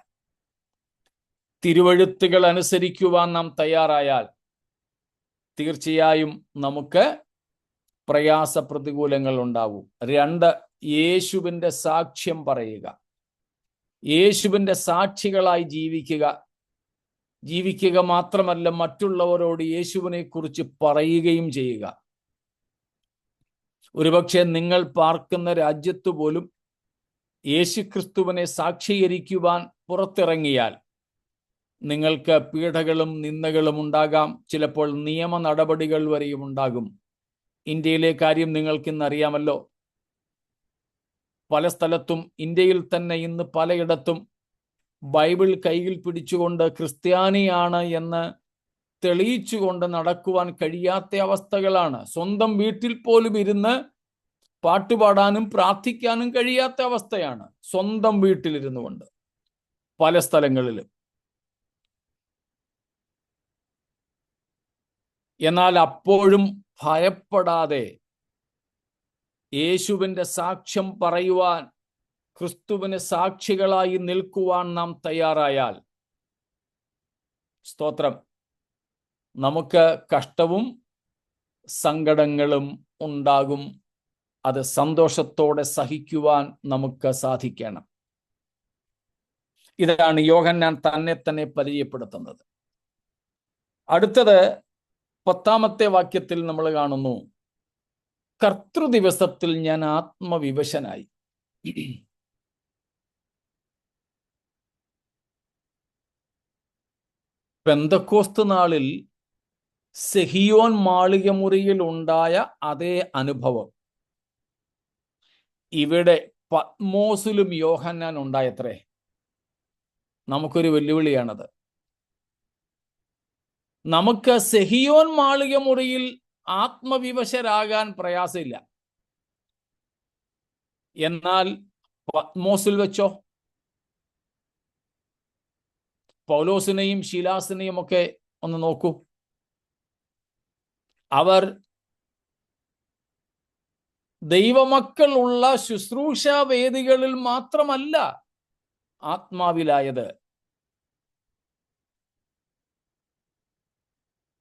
തിരുവെഴുത്തുകൾ അനുസരിക്കുവാൻ നാം തയ്യാറായാൽ തീർച്ചയായും നമുക്ക് പ്രയാസ പ്രതികൂലങ്ങൾ ഉണ്ടാവും. 2, യേശുവിൻ്റെ സാക്ഷ്യം പറയുക. യേശുവിൻ്റെ സാക്ഷികളായി ജീവിക്കുക മാത്രമല്ല, മറ്റുള്ളവരോട് യേശുവിനെ കുറിച്ച് പറയുകയും ചെയ്യുക. ഒരുപക്ഷെ നിങ്ങൾ പാർക്കുന്ന രാജ്യത്ത് പോലും യേശുക്രിസ്തുവിനെ സാക്ഷീകരിക്കുവാൻ പുറത്തിറങ്ങിയാൽ നിങ്ങൾക്ക് പീഡകളും നിന്ദകളും ഉണ്ടാകാം. ചിലപ്പോൾ നിയമ നടപടികൾ വരെയും ഉണ്ടാകും. ഇന്ത്യയിലെ കാര്യം നിങ്ങൾക്കിന്ന് അറിയാമല്ലോ. പല സ്ഥലത്തും, ഇന്ത്യയിൽ തന്നെ ഇന്ന് പലയിടത്തും ബൈബിൾ കയ്യിൽ പിടിച്ചുകൊണ്ട് ക്രിസ്ത്യാനിയാണ് എന്ന് തെളിയിച്ചുകൊണ്ട് നടക്കുവാൻ കഴിയാത്ത അവസ്ഥകളാണ്. സ്വന്തം വീട്ടിൽ പോലും ഇരുന്ന് പാട്ടുപാടാനും പ്രാർത്ഥിക്കാനും കഴിയാത്ത അവസ്ഥയാണ്. സ്വന്തം വീട്ടിലിരുന്നു കൊണ്ട് പല സ്ഥലങ്ങളിലും. എന്നാൽ അപ്പോഴും ഭയപ്പെടാതെ യേശുവിൻ്റെ സാക്ഷ്യം പറയുവാൻ, ക്രിസ്തുവിന് സാക്ഷികളായി നിൽക്കുവാൻ നാം തയ്യാറായാൽ, സ്തോത്രം, നമുക്ക് കഷ്ടവും സങ്കടങ്ങളും ഉണ്ടാകും. അത് സന്തോഷത്തോടെ സഹിക്കുവാൻ നമുക്ക് സാധിക്കണം. ഇതാണ് യോഹന്നാൻ തന്നെ പരിചയപ്പെടുത്തുന്നത്. അടുത്തത് 10-ാമത്തെ വാക്യത്തിൽ നമ്മൾ കാണുന്നു, കർത്തൃദിവസത്തിൽ ഞാൻ ആത്മവിവശനായി. പെന്തക്കോസ്ത് നാളിൽ സെഹിയോൻ മാളികമുറിയിൽ ഉണ്ടായ അതേ അനുഭവം ഇവിടെ പത്മോസിലും യോഹന്നാൻ ഉണ്ടായത്രേ. നമുക്കൊരു വെല്ലുവിളിയാണത്. നമുക്ക് സെഹിയോൻ മാളികമുറിയിൽ ആത്മവിവശരാകാൻ പ്രയാസമില്ല. എന്നാൽ പത്മോസിൽ വെച്ചോ? പൗലോസിനെയും ശീലാസിനെയും ഒക്കെ ഒന്ന് നോക്കൂ. അവർ ദൈവമക്കൾ ഉള്ള ശുശ്രൂഷ വേദികളിൽ മാത്രമല്ല ആത്മാവിലായത്,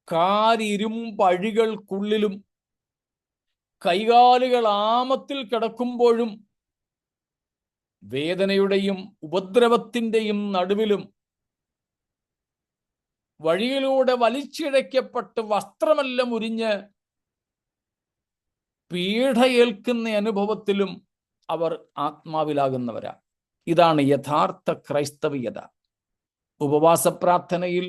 കാരിരുമ്പഴികൾക്കുള്ളിലും കൈകാലുകൾ ആമത്തിൽ കിടക്കുമ്പോഴും വേദനയുടെയും ഉപദ്രവത്തിൻ്റെയും നടുവിലും വഴിയിലൂടെ വലിച്ചിഴയ്ക്കപ്പെട്ട് വസ്ത്രമെല്ലാം ഉരിഞ്ഞ് പീഡയേൽക്കുന്ന അനുഭവത്തിലും അവർ ആത്മാവിലാകുന്നവരാ. ഇതാണ് യഥാർത്ഥ ക്രൈസ്തവീയത. ഉപവാസ പ്രാർത്ഥനയിൽ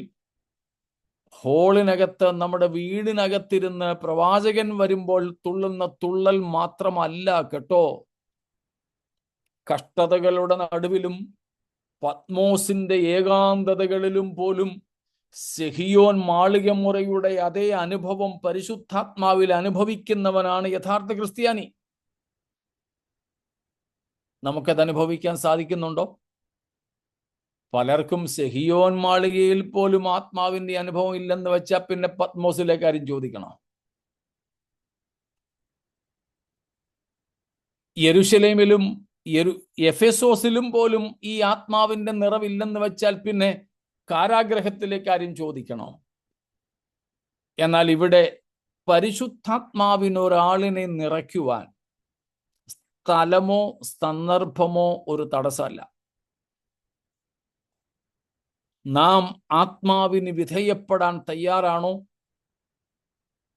ഹോളിനകത്ത്, നമ്മുടെ വീടിനകത്തിരുന്ന് പ്രവാചകൻ വരുമ്പോൾ തുള്ളുന്ന തുള്ളൽ മാത്രമല്ല കേട്ടോ. കഷ്ടതകളുടെ നടുവിലും പത്മോസിന്റെ ഏകാന്തതകളിലും പോലും സെഹിയോൻ മാളികമുറയുടെ അതേ അനുഭവം പരിശുദ്ധാത്മാവിൽ അനുഭവിക്കുന്നവനാണ് യഥാർത്ഥ ക്രിസ്ത്യാനി. നമുക്കത് അനുഭവിക്കാൻ സാധിക്കുന്നുണ്ടോ? പലർക്കും സെഹിയോൻ മാളികയിൽ പോലും ആത്മാവിന്റെ അനുഭവം ഇല്ലെന്ന് വെച്ചാൽ പിന്നെ പത്മോസിലെ കാര്യം ചോദിക്കണം. യെരുശലേമിലും എഫെസോസിലും പോലും ഈ ആത്മാവിന്റെ നിറവില്ലെന്ന് വെച്ചാൽ പിന്നെ കാരാഗ്രഹത്തിലെ കാര്യം ചോദിക്കണോ? എന്നാൽ ഇവിടെ പരിശുദ്ധാത്മാവിനൊരാളിനെ നിറയ്ക്കുവാൻ സ്ഥലമോ സന്ദർഭമോ ഒരു തടസ്സമല്ല. നാം ആത്മാവിന് വിധേയപ്പെടാൻ തയ്യാറാണോ?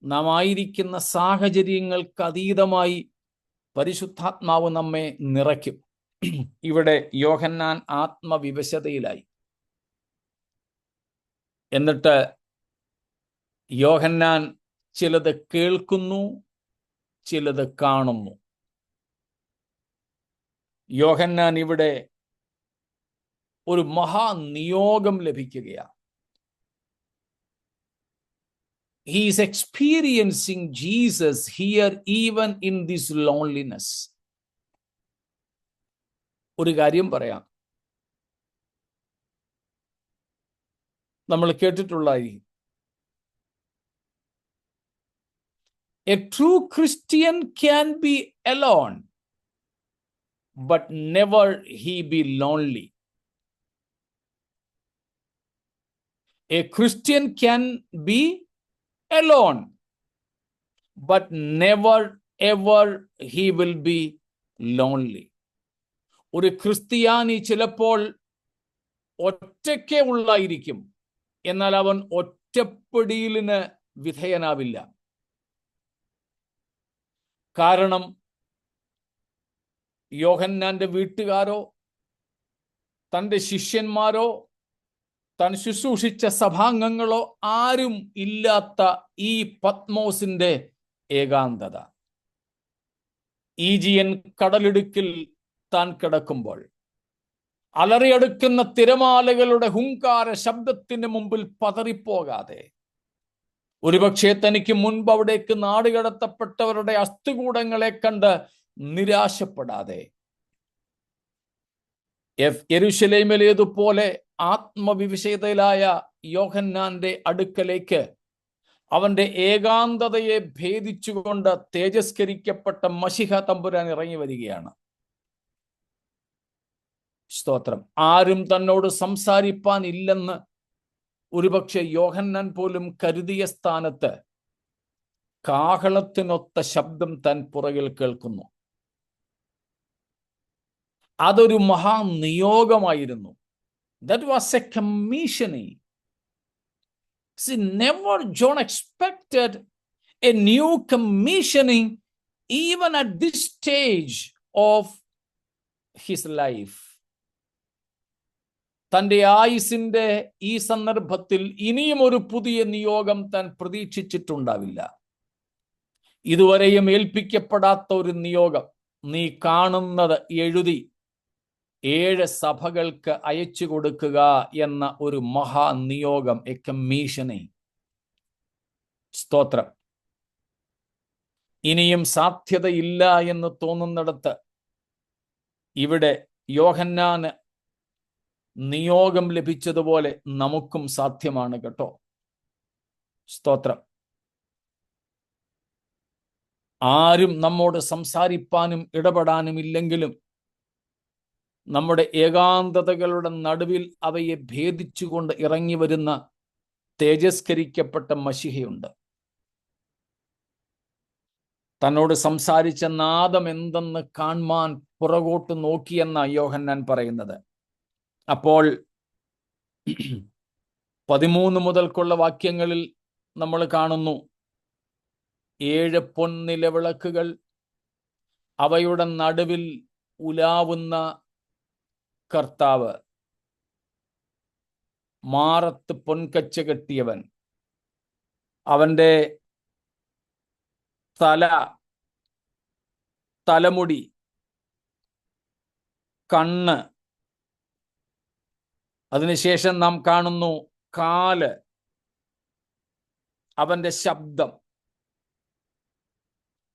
നാം ആയിരിക്കുന്ന സാഹചര്യങ്ങൾക്ക് അതീതമായി പരിശുദ്ധാത്മാവ് നമ്മെ നിറയ്ക്കും. ഇവിടെ യോഹന്നാൻ ആത്മവിവശതയിലായി. എന്നിട്ട് യോഹന്നാൻ ചിലത് കേൾക്കുന്നു, ചിലത് കാണുന്നു. യോഹന്നാൻ ഇവിടെ ഒരു മഹാനിയോഗം ലഭിക്കുകയാണ്. He is experiencing Jesus here even in this loneliness. ഒരു കാര്യം പറയാം, നമ്മൾ കേട്ടിട്ടുള്ളതായിരിക്കും. A true Christian can be alone, but never he be lonely. A Christian can be alone, but never ever he will be lonely. ഒരു ക്രിസ്ത്യാനി ചിലപ്പോൾ ഒറ്റയ്ക്കേ ഉള്ളായിരിക്കും, എന്നാൽ അവൻ ഒറ്റപ്പെടലിന് വിധേയനാവില്ല. കാരണം യോഹന്നാന്റെ വീട്ടുകാരോ തൻ്റെ ശിഷ്യന്മാരോ താൻ ശുശ്രൂഷിച്ച സഭാംഗങ്ങളോ ആരും ഇല്ലാത്ത ഈ പത്മോസിന്റെ ഏകാന്തത, ഈജിയൻ കടലിടുക്കിൽ താൻ കിടക്കുമ്പോൾ അലറിയടുക്കുന്ന തിരമാലകളുടെ ഹുങ്കാര ശബ്ദത്തിന് മുമ്പിൽ പതറിപ്പോകാതെ, ഒരുപക്ഷെ തനിക്ക് മുൻപ് അവിടേക്ക് നാടുകടത്തപ്പെട്ടവരുടെ അസ്ഥികൂടങ്ങളെ കണ്ട് നിരാശപ്പെടാതെ, യെരൂശലേമിലേതുപോലെ ആത്മവിവിശതയിലായ യോഹന്നാന്റെ അടുക്കലേക്ക് അവന്റെ ഏകാന്തതയെ ഭേദിച്ചുകൊണ്ട് തേജസ്കരിക്കപ്പെട്ട മശിഹ തമ്പുരാൻ ഇറങ്ങി വരികയാണ്. സ്തോത്രം. ആരും തന്നോട് സംസാരിപ്പാൻ ഇല്ലെന്ന് ഒരുപക്ഷെ യോഹന്നാൻ പോലും കരുതിയ സ്ഥാനത്ത് കാഹളത്തിനൊത്ത ശബ്ദം താൻ പുറകിൽ കേൾക്കുന്നു. അതൊരു മഹാനിയോഗമായിരുന്നു. That was a commissioning. See, never John expected a new commissioning even at this stage of his life. തൻ്റെ ആയുസിന്റെ ഈ സന്ദർഭത്തിൽ ഇനിയും ഒരു പുതിയ നിയോഗം താൻ പ്രതീക്ഷിച്ചിട്ടുണ്ടാവില്ല. ഇതുവരെയും ഏൽപ്പിക്കപ്പെടാത്ത ഒരു നിയോഗം നീ കാണുന്നത് എഴുതി 7 സഭകൾക്ക് അയച്ചു കൊടുക്കുക എന്ന ഒരു മഹാനിയോഗം, എ കമ്മീഷനിങ്. സ്തോത്രം. ഇനിയും സാധ്യതയില്ല എന്ന് തോന്നുന്നിടത്ത് ഇവിടെ യോഹന്നാന് നിയോഗം ലഭിച്ചതുപോലെ നമുക്കും സാധ്യമാണ് കേട്ടോ. സ്തോത്രം. ആരും നമ്മോട് സംസാരിപ്പാനും ഇടപെടാനും ഇല്ലെങ്കിലും നമ്മുടെ ഏകാന്തതകളുടെ നടുവിൽ അവയെ ഭേദിച്ചുകൊണ്ട് ഇറങ്ങി വരുന്ന തേജസ്കരിക്കപ്പെട്ട മശിഹയുണ്ട്. തന്നോട് സംസാരിച്ച നാദം എന്തെന്ന് കാണുവാൻ പുറകോട്ട് നോക്കിയെന്ന യോഹന്നാൻ പറയുന്നത്. അപ്പോൾ 13 മുതൽക്കുള്ള വാക്യങ്ങളിൽ നമ്മൾ കാണുന്നു 7 പൊൻനിലവിളക്കുകൾ, അവയുടെ നടുവിൽ ഉലാവുന്ന കർത്താവ്, മാറത്ത് പൊൻകച്ച കെട്ടിയവൻ, അവന്റെ തലമുടി, കണ്ണ്, അതിനുശേഷം നാം കാണുന്നു കാല്, അവന്റെ ശബ്ദം,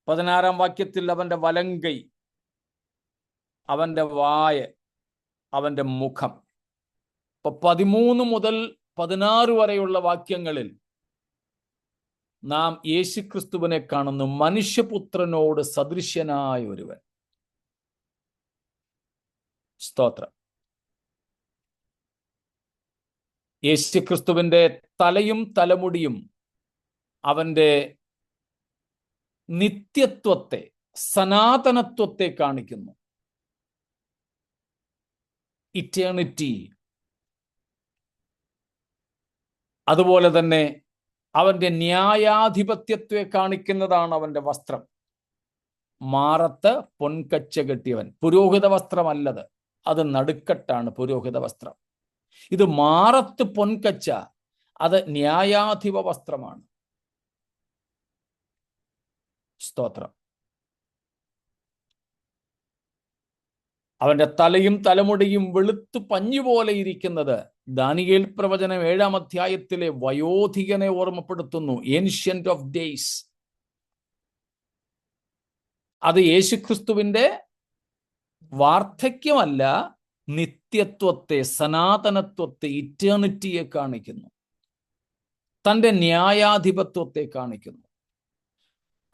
16-ാം വാക്യത്തിൽ അവന്റെ വലങ്കൈ, അവന്റെ വായ, അവന്റെ മുഖം. അപ്പൊ 13 മുതൽ 16 വരെയുള്ള വാക്യങ്ങളിൽ നാം യേശുക്രിസ്തുവിനെ കാണുന്നു, മനുഷ്യപുത്രനോട് സദൃശ്യനായ ഒരുവൻ. സ്തോത്രം. യേശുക്രിസ്തുവിന്റെ തലയും തലമുടിയും അവന്റെ നിത്യത്വത്തെ, സനാതനത്വത്തെ കാണിക്കുന്നു. ഇറ്റേണിറ്റി. അതുപോലെ തന്നെ അവന്റെ ന്യായാധിപത്യത്തെ കാണിക്കുന്നതാണ് അവന്റെ വസ്ത്രം. മാറത്ത് പൊൻകച്ച കെട്ടിയവൻ. പുരോഹിത വസ്ത്രമല്ലത്, അത് നടുക്കെട്ടാണ് പുരോഹിത വസ്ത്രം. ഇത് മാറത്ത് പൊൻകച്ച, അത് ന്യായാധിപ വസ്ത്രമാണ്. സ്തോത്രം. അവന്റെ തലയും തലമുടിയും വെളുത്തു പഞ്ഞുപോലെ ഇരിക്കുന്നത് ദാനിയേൽ പ്രവചനം 7-ാം അധ്യായത്തിലെ വയോധികനെ ഓർമ്മപ്പെടുത്തുന്നു. Ancient of days. അത് യേശുക്രിസ്തുവിന്റെ വാർദ്ധക്യമല്ല, നിത്യത്വത്തെ, സനാതനത്വത്തെ, ഇറ്റേണിറ്റിയെ കാണിക്കുന്നു. തൻ്റെ ന്യായാധിപത്യത്തെ കാണിക്കുന്നു.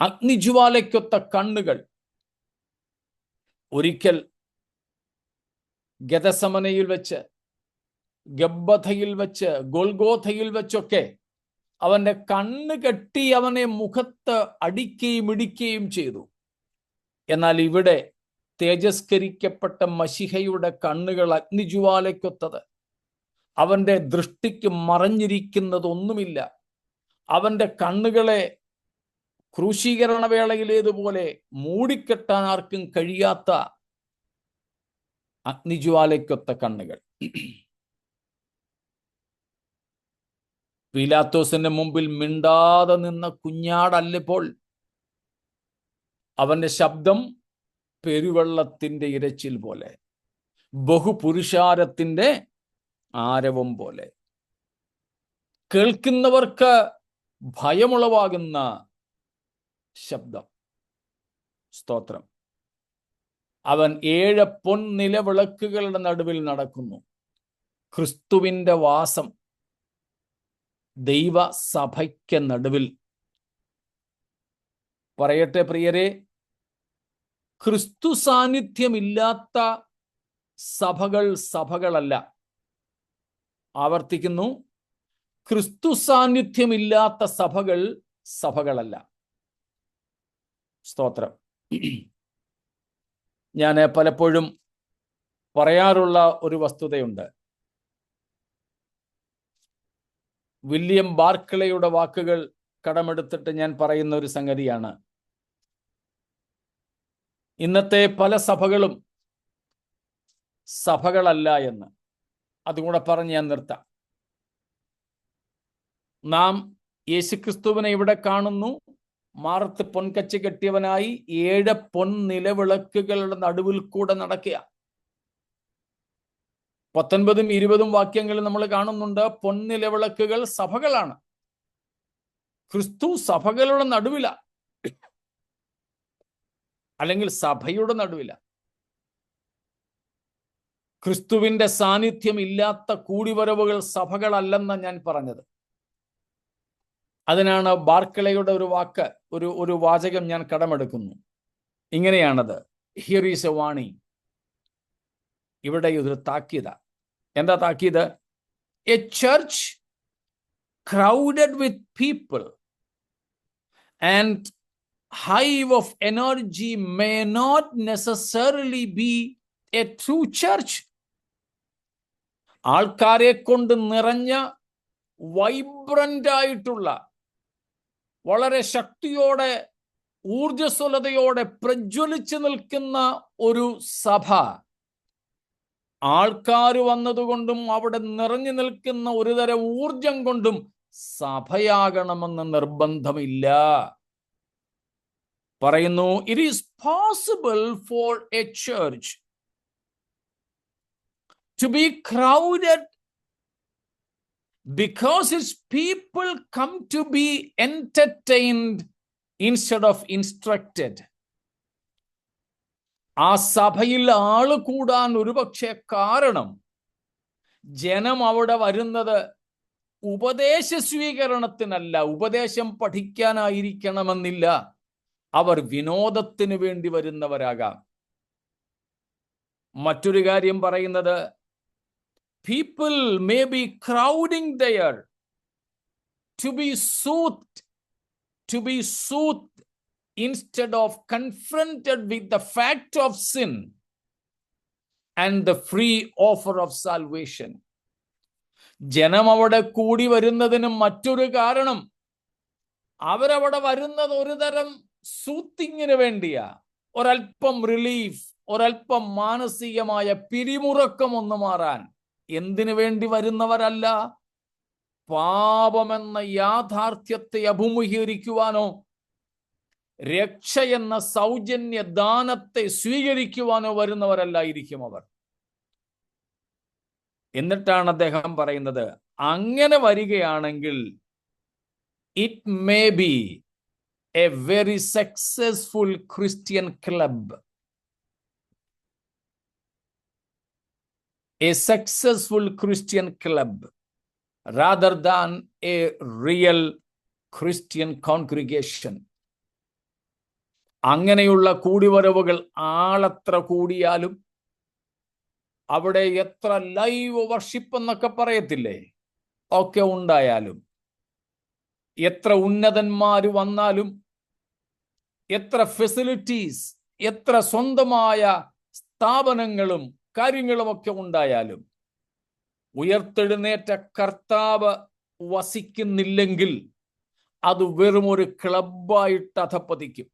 അഗ്നിജ്വാലയ്ക്കൊത്ത കണ്ണുകൾ ഒരിക്കൽ ഗെതസമനയിൽ വെച്ച്, ഗബ്ബഥയിൽ വെച്ച്, ഗൊൽഗോഥയിൽ വെച്ചൊക്കെ അവന്റെ കണ്ണ് കെട്ടി അവനെ മുഖത്ത് അടിക്കുകയും ഇടിക്കുകയും ചെയ്തു. എന്നാൽ ഇവിടെ തേജസ്കരിക്കപ്പെട്ട മശിഹയുടെ കണ്ണുകൾ അഗ്നിജ്വാലയ്ക്കൊത്തത്. അവന്റെ ദൃഷ്ടിക്ക് മറഞ്ഞിരിക്കുന്നതൊന്നുമില്ല. അവന്റെ കണ്ണുകളെ ക്രൂശീകരണ വേളയിലേതുപോലെ മൂടിക്കെട്ടാൻ ആർക്കും കഴിയാത്ത അഗ്നിജ്വാലയ്ക്കൊത്ത കണ്ണുകൾ. പീലാത്തോസിന്റെ മുമ്പിൽ മിണ്ടാതെ നിന്ന കുഞ്ഞാടല്ലിപ്പോൾ അവന്റെ ശബ്ദം പെരുവെള്ളത്തിന്റെ ഇരച്ചിൽ പോലെ, ബഹുപുരുഷാരത്തിന്റെ ആരവം പോലെ, കേൾക്കുന്നവർക്ക് ഭയമുളവാകുന്ന ശബ്ദം. സ്തോത്രം. അവൻ 7 പൊൻനിലവിളക്കുകളുടെ നടുവിൽ നടക്കുന്നു. ക്രിസ്തുവിന്റെ വാസം ദൈവസഭയ്ക്ക് നടുവിൽ. പറയട്ടെ പ്രിയരെ, ക്രിസ്തു സാന്നിധ്യമില്ലാത്ത സഭകൾ സഭകളല്ല. ആവർത്തിക്കുന്നു, ക്രിസ്തു സാന്നിധ്യമില്ലാത്ത സഭകൾ സഭകളല്ല. സ്തോത്രം. ഞാൻ പലപ്പോഴും പറയാറുള്ള ഒരു വസ്തുതയുണ്ട്. വില്യം ബാർക്ലേയുടെ വാക്കുകൾ കടമെടുത്തിട്ട് ഞാൻ പറയുന്ന ഒരു സംഗതിയാണ്. ഇന്നത്തെ പല സഭകളും സഭകളല്ല എന്ന്. അതുകൂടെ പറഞ്ഞ് ഞാൻ നിർത്താം. നാം യേശുക്രിസ്തുവിനെ ഇവിടെ കാണുന്നു. മാറത്ത് പൊൻകച്ച കെട്ടിയവനായി 7 പൊൻനിലവിളക്കുകളുടെ നടുവിൽ കൂടെ നടക്കുക. 19ഉം 20ഉം വാക്യങ്ങളിൽ നമ്മൾ കാണുന്നുണ്ട് പൊൻനിലവിളക്കുകൾ സഭകളാണ്. ക്രിസ്തു സഭകളുടെ നടുവില, അല്ലെങ്കിൽ സഭയുടെ നടുവില. ക്രിസ്തുവിന്റെ സാന്നിധ്യം ഇല്ലാത്ത കൂടിവരവുകൾ സഭകളല്ലെന്ന ഞാൻ പറഞ്ഞത്. അതിനാണ് ബാർക്ലേയുടെ ഒരു വാക്ക്, ഒരു വാചകം ഞാൻ കടമെടുക്കുന്നു. ഇങ്ങനെയാണത്. Here is a warning. ഇവിടെ ഒരു താക്കീത. എന്താ താക്കീത്? A church crowded with people and hive of energy may not necessarily be a true church. ആൾക്കാരെ കൊണ്ട് നിറഞ്ഞ വൈബ്രന്റ് ആയിട്ടുള്ള, വളരെ ശക്തിയോടെ ഊർജ്ജസ്വലതയോടെ പ്രജ്വലിച്ചു നിൽക്കുന്ന ഒരു സഭ ആൾക്കാർ വന്നതുകൊണ്ടും അവിടെ നിറഞ്ഞു നിൽക്കുന്ന ഒരു തരം ഊർജം കൊണ്ടും സഭയാകണമെന്ന് നിർബന്ധമില്ല. പറയുന്നു, it is possible for a church to be crowded because its people come to be entertained instead of instructed. ആ സഭയിൽ ആള് കൂടാൻ ഒരുപക്ഷെ കാരണം ജനം അവിടെ വരുന്നത് ഉപദേശ സ്വീകരണത്തിനല്ല, ഉപദേശം പഠിക്കാനായിരിക്കണമെന്നില്ല. അവർ വിനോദത്തിന് വേണ്ടി വരുന്നവരാകാം. മറ്റൊരു കാര്യം പറയുന്നത്, people may be crowding there to be soothed instead of confronted with the fact of sin and the free offer of salvation. ജനം അവിടെ കൂടി വരുന്നതിന് മറ്റൊരു കാരണം, അവരവിടെ വരുന്നത് ഒരു തരം സൂത്തിങ്ങിന് വേണ്ടിയാ. ഒരൽപ്പം റിലീഫ്, ഒരൽപ്പം മാനസികമായ പിരിമുറക്കം ഒന്ന് മാറാൻ. എന്തിനു വേണ്ടി വരുന്നവരല്ല. പാപമെന്ന യാഥാർത്ഥ്യത്തെ അഭിമുഖീകരിക്കുവാനോ രക്ഷ എന്ന സൗജന്യ ദാനത്തെ സ്വീകരിക്കുവാനോ വരുന്നവരല്ലായിരിക്കും അവർ. എന്നിട്ടാണ് അദ്ദേഹം പറയുന്നത്, അങ്ങനെ വരികയാണെങ്കിൽ it may be A very successful Christian club. A successful Christian club. rather than a real Christian congregation. അങ്ങനെയുള്ള കൂടിവരവുകൾ ആളെത്ര കൂടിയാലും, അവിടെ എത്ര ലൈവ് വർഷിപ്പ് എന്നൊക്കെ പറയത്തില്ലേ, ഒക്കെ ഉണ്ടായാലും, എത്ര ഉന്നതന്മാര് വന്നാലും, എത്ര ഫെസിലിറ്റീസ്, എത്ര സ്വന്തമായ സ്ഥാപനങ്ങളും കാര്യങ്ങളുമൊക്കെ ഉണ്ടായാലും, ഉയർത്തെഴുന്നേറ്റ കർത്താവ് വസിക്കുന്നില്ലെങ്കിൽ അത് വെറും ഒരു ക്ലബായിട്ട് അധപ്പതിക്കും.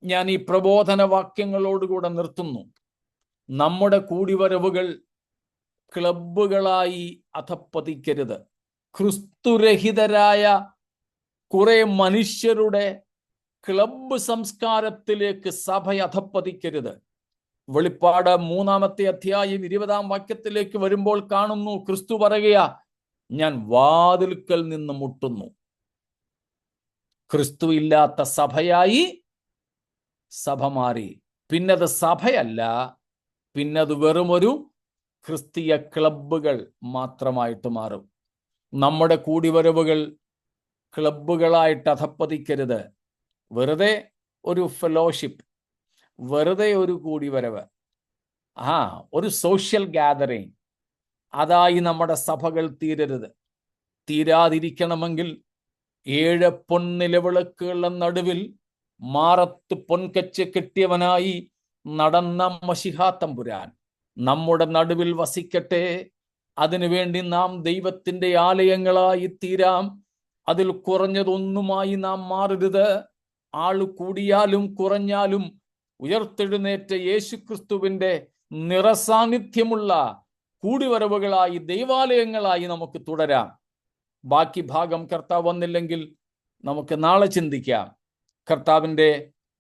ഞാൻ ഈ പ്രബോധന വാക്യങ്ങളോടുകൂടെ നിർത്തുന്നു. നമ്മുടെ കൂടിവരവുകൾ ക്ലബുകളായി അധപ്പതിക്കരുത്. ക്രിസ്തുരഹിതരായ കുറെ മനുഷ്യരുടെ ക്ലബ് സംസ്കാരത്തിലേക്ക് സഭ അധപ്പതിക്കരുത്. വെളിപ്പാട് 3-ാമത്തെ അധ്യായം 20-ാം വാക്യത്തിലേക്ക് വരുമ്പോൾ കാണുന്നു, ക്രിസ്തു പറയുക, ഞാൻ വാതിൽക്കൽ നിന്ന് മുട്ടുന്നു. ക്രിസ്തു ഇല്ലാത്ത സഭയായി സഭ മാറി. പിന്നത് സഭയല്ല, പിന്നത് വെറുമൊരു ക്രിസ്തീയ ക്ലബുകൾ മാത്രമായിട്ട് മാറും. നമ്മുടെ കൂടിവരവുകൾ ക്ലബുകളായിട്ട് അധപ്പതിക്കരുത്. വെറുതെ ഒരു ഫെലോഷിപ്പ്, വെറുതെ ഒരു കൂടിവരവ്, ഒരു സോഷ്യൽ ഗാദറിങ്, അതായി നമ്മുടെ സഭകൾ തീരരുത്. തീരാതിരിക്കണമെങ്കിൽ 7 പൊൻനിലവിളക്കുകളുടെ നടുവിൽ മാറത്ത് പൊൻകച്ച് കെട്ടിയവനായി നടന്ന മശിഹാ തമ്പുരാൻ നമ്മുടെ നടുവിൽ വസിക്കട്ടെ. അതിനുവേണ്ടി നാം ദൈവത്തിന്റെ ആലയങ്ങളായി തീരാം. അതിൽ കുറഞ്ഞതൊന്നുമായി നാം മാറരുത്. ആള് കൂടിയാലും കുറഞ്ഞാലും ഉയർത്തെഴുന്നേറ്റ യേശുക്രിസ്തുവിന്റെ നിറസാന്നിധ്യമുള്ള കൂടിവരവുകളായി, ദൈവാലയങ്ങളായി നമുക്ക് തുടരാം. ബാക്കി ഭാഗം കർത്താവ് വന്നില്ലെങ്കിൽ നമുക്ക് നാളെ ചിന്തിക്കാം. കർത്താവിന്റെ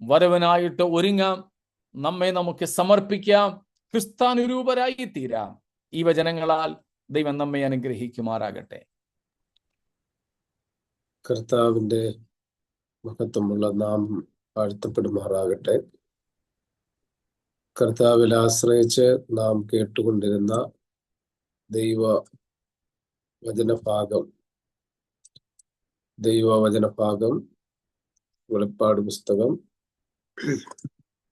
വരവനായിട്ട് ഒരുങ്ങാം. നമ്മെ നമുക്ക് സമർപ്പിക്കാം. ക്രിസ്താനുരൂപരായി തീരാം. ഈ വചനങ്ങളാൽ ദൈവം നമ്മെ അനുഗ്രഹിക്കുമാറാകട്ടെ. കർത്താവിന്റെ മഹത്വമുള്ള നാമം വാഴ്ത്തപ്പെടുമാറാകട്ടെ. കർത്താവിൽ ആശ്രയിച്ച് നാം കേട്ടുകൊണ്ടിരുന്ന ദൈവവചനഭാഗം വെളിപ്പാട് പുസ്തകം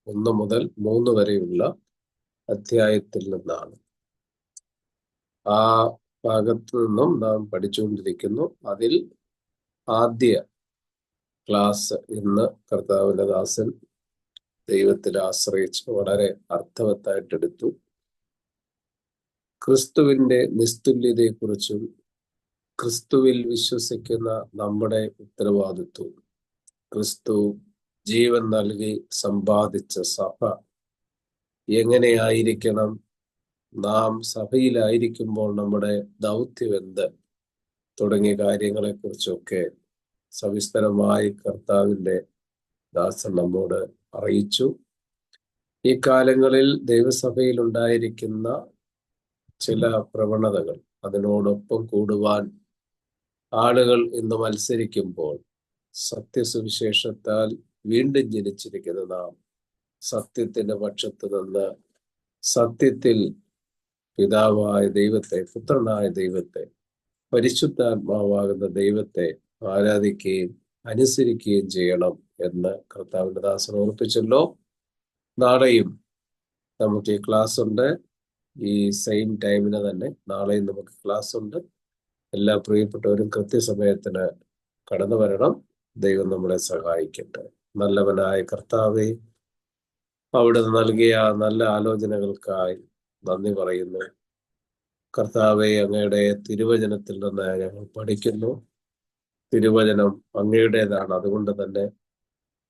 1 മുതൽ 3 വരെയുള്ള അധ്യായത്തിൽ നിന്നാണ്. ആ ഭാഗത്തു നിന്നും നാം പഠിച്ചുകൊണ്ടിരിക്കുന്നു. അതിൽ ആദ്യ ക്ലാസ് ഇന്ന് കർത്താവിന്റെ ദാസൻ ദൈവത്തിൽ ആശ്രയിച്ച് വളരെ അർത്ഥവത്തായിട്ടെടുത്തു. ക്രിസ്തുവിന്റെ നിസ്തുല്യതയെക്കുറിച്ചും ക്രിസ്തുവിൽ വിശ്വസിക്കുന്ന നമ്മുടെ ഉത്തരവാദിത്വം, ക്രിസ്തു ജീവൻ നൽകി സമ്പാദിച്ച സഭ എങ്ങനെയായിരിക്കണം, നാം സഭയിലായിരിക്കുമ്പോൾ നമ്മുടെ ദൗത്യം എന്ത് തുടങ്ങിയ കാര്യങ്ങളെക്കുറിച്ചൊക്കെ സവിസ്തരമായി കർത്താവിന്റെ ദാസൻ നമ്മോട് അറിയിച്ചു. ഈ കാലങ്ങളിൽ ദൈവസഭയിൽ ഉണ്ടായിരിക്കുന്ന ചില പ്രവണതകൾ, അതിനോടൊപ്പം കൂടുവാൻ ആളുകൾ ഇന്ന് മത്സരിക്കുമ്പോൾ, സത്യസുവിശേഷത്താൽ വീണ്ടും ജനിച്ചിരിക്കുന്ന നാം സത്യത്തിന്റെ പക്ഷത്ത് നിന്ന് സത്യത്തിൽ പിതാവായ ദൈവത്തെ, പുത്രനായ ദൈവത്തെ, പരിശുദ്ധാത്മാവാകുന്ന ദൈവത്തെ ആരാധിക്കുകയും അനുസരിക്കുകയും ചെയ്യണം എന്ന് കർത്താവിന്റെ ദാസൻ ഓർപ്പിച്ചല്ലോ. നാളെയും നമുക്ക് ഈ ക്ലാസ് ഉണ്ട്. ഈ സെയിം ടൈമിന് തന്നെ നാളെയും നമുക്ക് ക്ലാസ് ഉണ്ട്. എല്ലാ പ്രിയപ്പെട്ടവരും കൃത്യസമയത്തിന് കടന്നു വരണം. ദൈവം നമ്മളെ സഹായിക്കട്ടെ. നല്ലവനായ കർത്താവേ, അവിടെ നൽകിയ നല്ല ആലോചനകൾക്കായി നന്ദി പറയുന്നു. കർത്താവെ, അങ്ങയുടെ തിരുവചനത്തിൽ നിന്ന് ഞങ്ങൾ പഠിക്കുന്നു. തിരുവചനം അങ്ങയുടേതാണ്. അതുകൊണ്ട് തന്നെ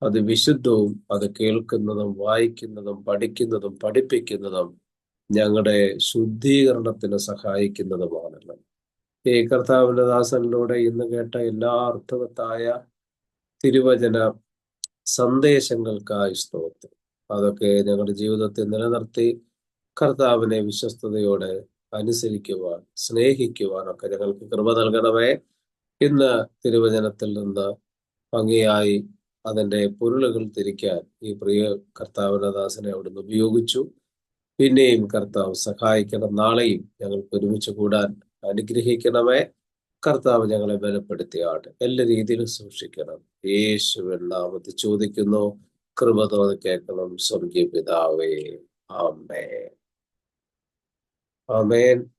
അത് വിശുദ്ധവും അത് കേൾക്കുന്നതും വായിക്കുന്നതും പഠിക്കുന്നതും പഠിപ്പിക്കുന്നതും ഞങ്ങളുടെ ശുദ്ധീകരണത്തിന് സഹായിക്കുന്നതുമാണല്ലോ. ഈ കർത്താവിന്റെ ദാസനിലൂടെ ഇന്ന് കേട്ട എല്ലാ അർത്ഥവത്തായ തിരുവചന സന്ദേശങ്ങൾക്കായി സ്തോത്രം. അതൊക്കെ ഞങ്ങളുടെ ജീവിതത്തിൽ നിലനിർത്തി കർത്താവിനെ വിശ്വസ്തയോടെ അനുസരിക്കുവാൻ, സ്നേഹിക്കുവാനൊക്കെ ഞങ്ങൾക്ക് കൃപ നൽകണമേ. ഇന്ന് തിരുവചനത്തിൽ നിന്ന് ഭംഗിയായി അതിൻ്റെ പൊരുളുകൾ തിരിക്കാൻ ഈ പ്രിയ കർത്താവിന്റെ ദാസനെ അവിടുന്ന് ഉപയോഗിച്ചു. പിന്നെയും കർത്താവ് സഹായിക്കണം. നാളെയും ഞങ്ങൾക്ക് ഒരുമിച്ച് കൂടാൻ അനുഗ്രഹിക്കണമേ. കർത്താവ് ഞങ്ങളെ ബലപ്പെടുത്തിയാണ് എല്ലാ രീതിയിലും സൂക്ഷിക്കണം. യേശുവിൻ നാമത്തിൽ ചോദിക്കുന്നു, കൃപ തോന്നി കേൾക്കണം സ്വർഗീയ പിതാവേ. ആമേൻ. ആമേൻ.